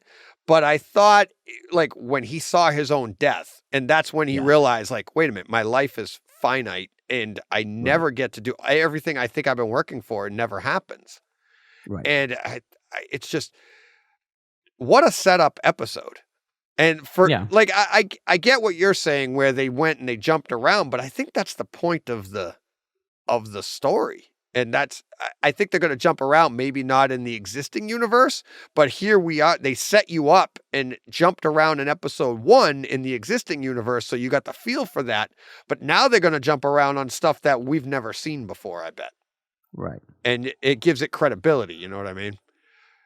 But I thought like when he saw his own death and that's when he realized like, wait a minute, my life is finite and I never get to do everything I think I've been working for. It never happens. Right. And it's just, what a setup episode. And for like, I get what you're saying where they went and they jumped around, but I think that's the point of the story. And I think they're going to jump around, maybe not in the existing universe, but here we are. They set you up and jumped around in episode 1 in the existing universe. So you got the feel for that, but now they're going to jump around on stuff that we've never seen before, I bet. Right. And it gives it credibility. You know what I mean?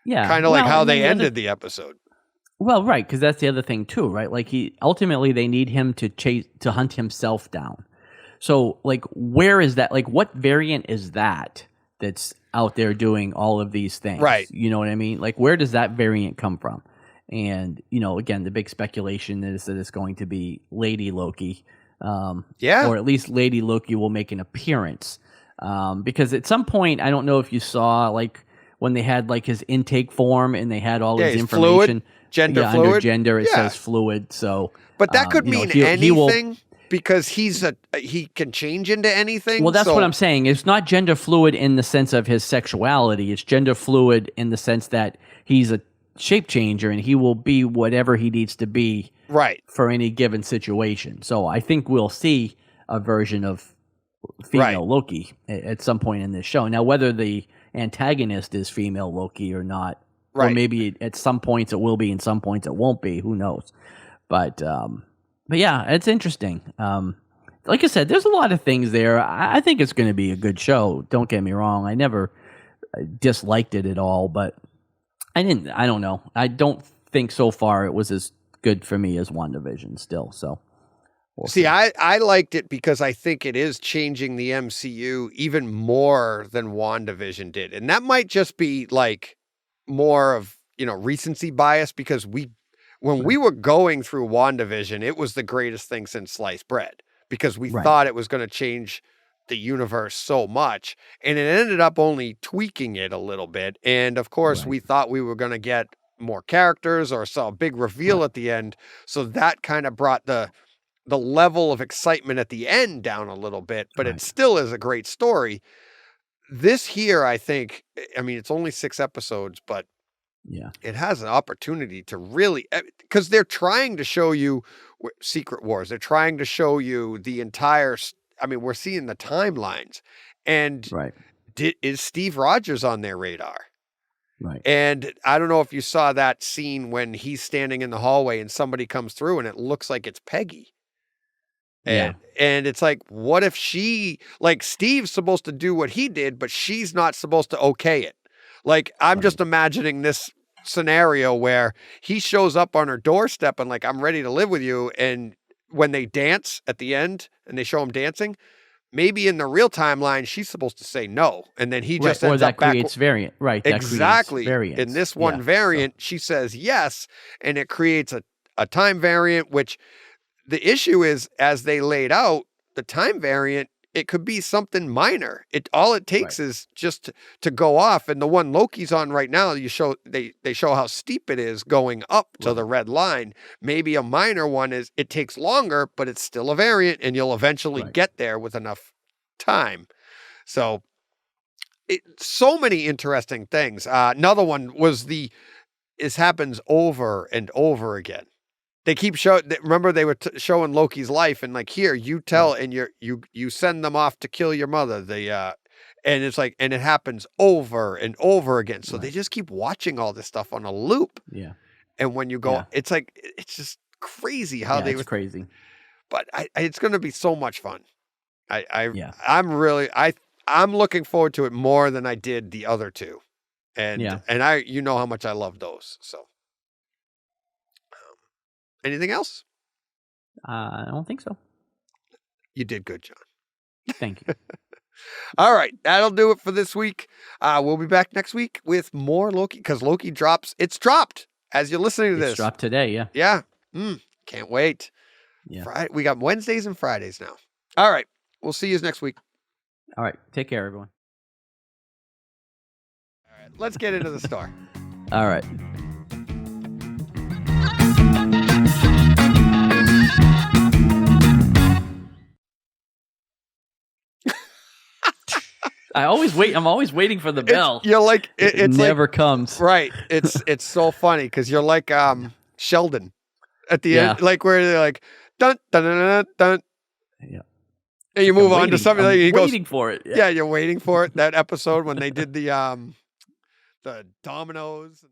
Yeah. Kind of like how they ended the episode. Well, right. Cause that's the other thing too, right? Like ultimately they need him to hunt himself down. So, like, where is that? Like, what variant is that's out there doing all of these things? Right. You know what I mean? Like, where does that variant come from? And, again, the big speculation is that it's going to be Lady Loki. Or at least Lady Loki will make an appearance. Because at some point, I don't know if you saw, like, when they had, like, his intake form and they had all his information. Fluid, gender fluid. Under gender, it says fluid. So, but that could mean anything. Because he can change into anything. Well, that's what I'm saying. It's not gender fluid in the sense of his sexuality. It's gender fluid in the sense that he's a shape changer and he will be whatever he needs to be for any given situation. So I think we'll see a version of female Loki at some point in this show. Now, whether the antagonist is female Loki or not, or maybe at some points it will be and some points it won't be, who knows. But yeah, it's interesting. like I said, there's a lot of things there. I think it's going to be a good show. Don't get me wrong. I never disliked it at all, but I don't know. I don't think so far it was as good for me as WandaVision still. So we'll see. I liked it because I think it is changing the MCU even more than WandaVision did. And that might just be like more of, recency bias, because when we were going through WandaVision, it was the greatest thing since sliced bread, because we thought it was going to change the universe so much, and it ended up only tweaking it a little bit. And of course, we thought we were going to get more characters or saw a big reveal at the end. So that kind of brought the level of excitement at the end down a little bit, but it still is a great story. This here, I think, it's only 6 episodes, but it has an opportunity to really, because they're trying to show you Secret Wars. They're trying to show you the entire, we're seeing the timelines, and is Steve Rogers on their radar? Right. And I don't know if you saw that scene when he's standing in the hallway and somebody comes through and it looks like it's Peggy. And it's like, what if Steve's supposed to do what he did, but she's not supposed to okay it. Like, I'm just imagining this scenario where he shows up on her doorstep and like, I'm ready to live with you. And when they dance at the end and they show him dancing, maybe in the real timeline, she's supposed to say no. And then he just ends up back. Creates variant. Right. Exactly. Variants. In this one variant, she says yes. And it creates a time variant, which the issue is, as they laid out, the time variant, it could be something minor. All it takes is just to go off. And the one Loki's on right now, they show how steep it is going up to the red line. Maybe a minor one is it takes longer, but it's still a variant, and you'll eventually get there with enough time. So so many interesting things. Another one was this happens over and over again. They keep remember they were showing Loki's life, and like, here, you tell, and you send them off to kill your mother. And it's like, and it happens over and over again. So they just keep watching all this stuff on a loop. Yeah. And when you go, it's like, it's just crazy how it's crazy. But it's going to be so much fun. I'm looking forward to it more than I did the other two. And how much I love those. So. Anything else? I don't think so. You did good, John. Thank you. All right. That'll do it for this week. We'll be back next week with more Loki, because Loki drops. It's dropped as you're listening to this. It's dropped today, yeah. Yeah. Can't wait. Yeah. We got Wednesdays and Fridays now. All right. We'll see you next week. All right. Take care, everyone. All right. Let's get into the Starr. All right. I'm always waiting for the bell. You're like, it never comes. Right. It's so funny because you're like Sheldon at the end, like where they're like, dun, dun, dun, dun, dun. Yeah. And you move on to something like, he goes, waiting for it. Yeah, you're waiting for it. That episode when they did the dominoes.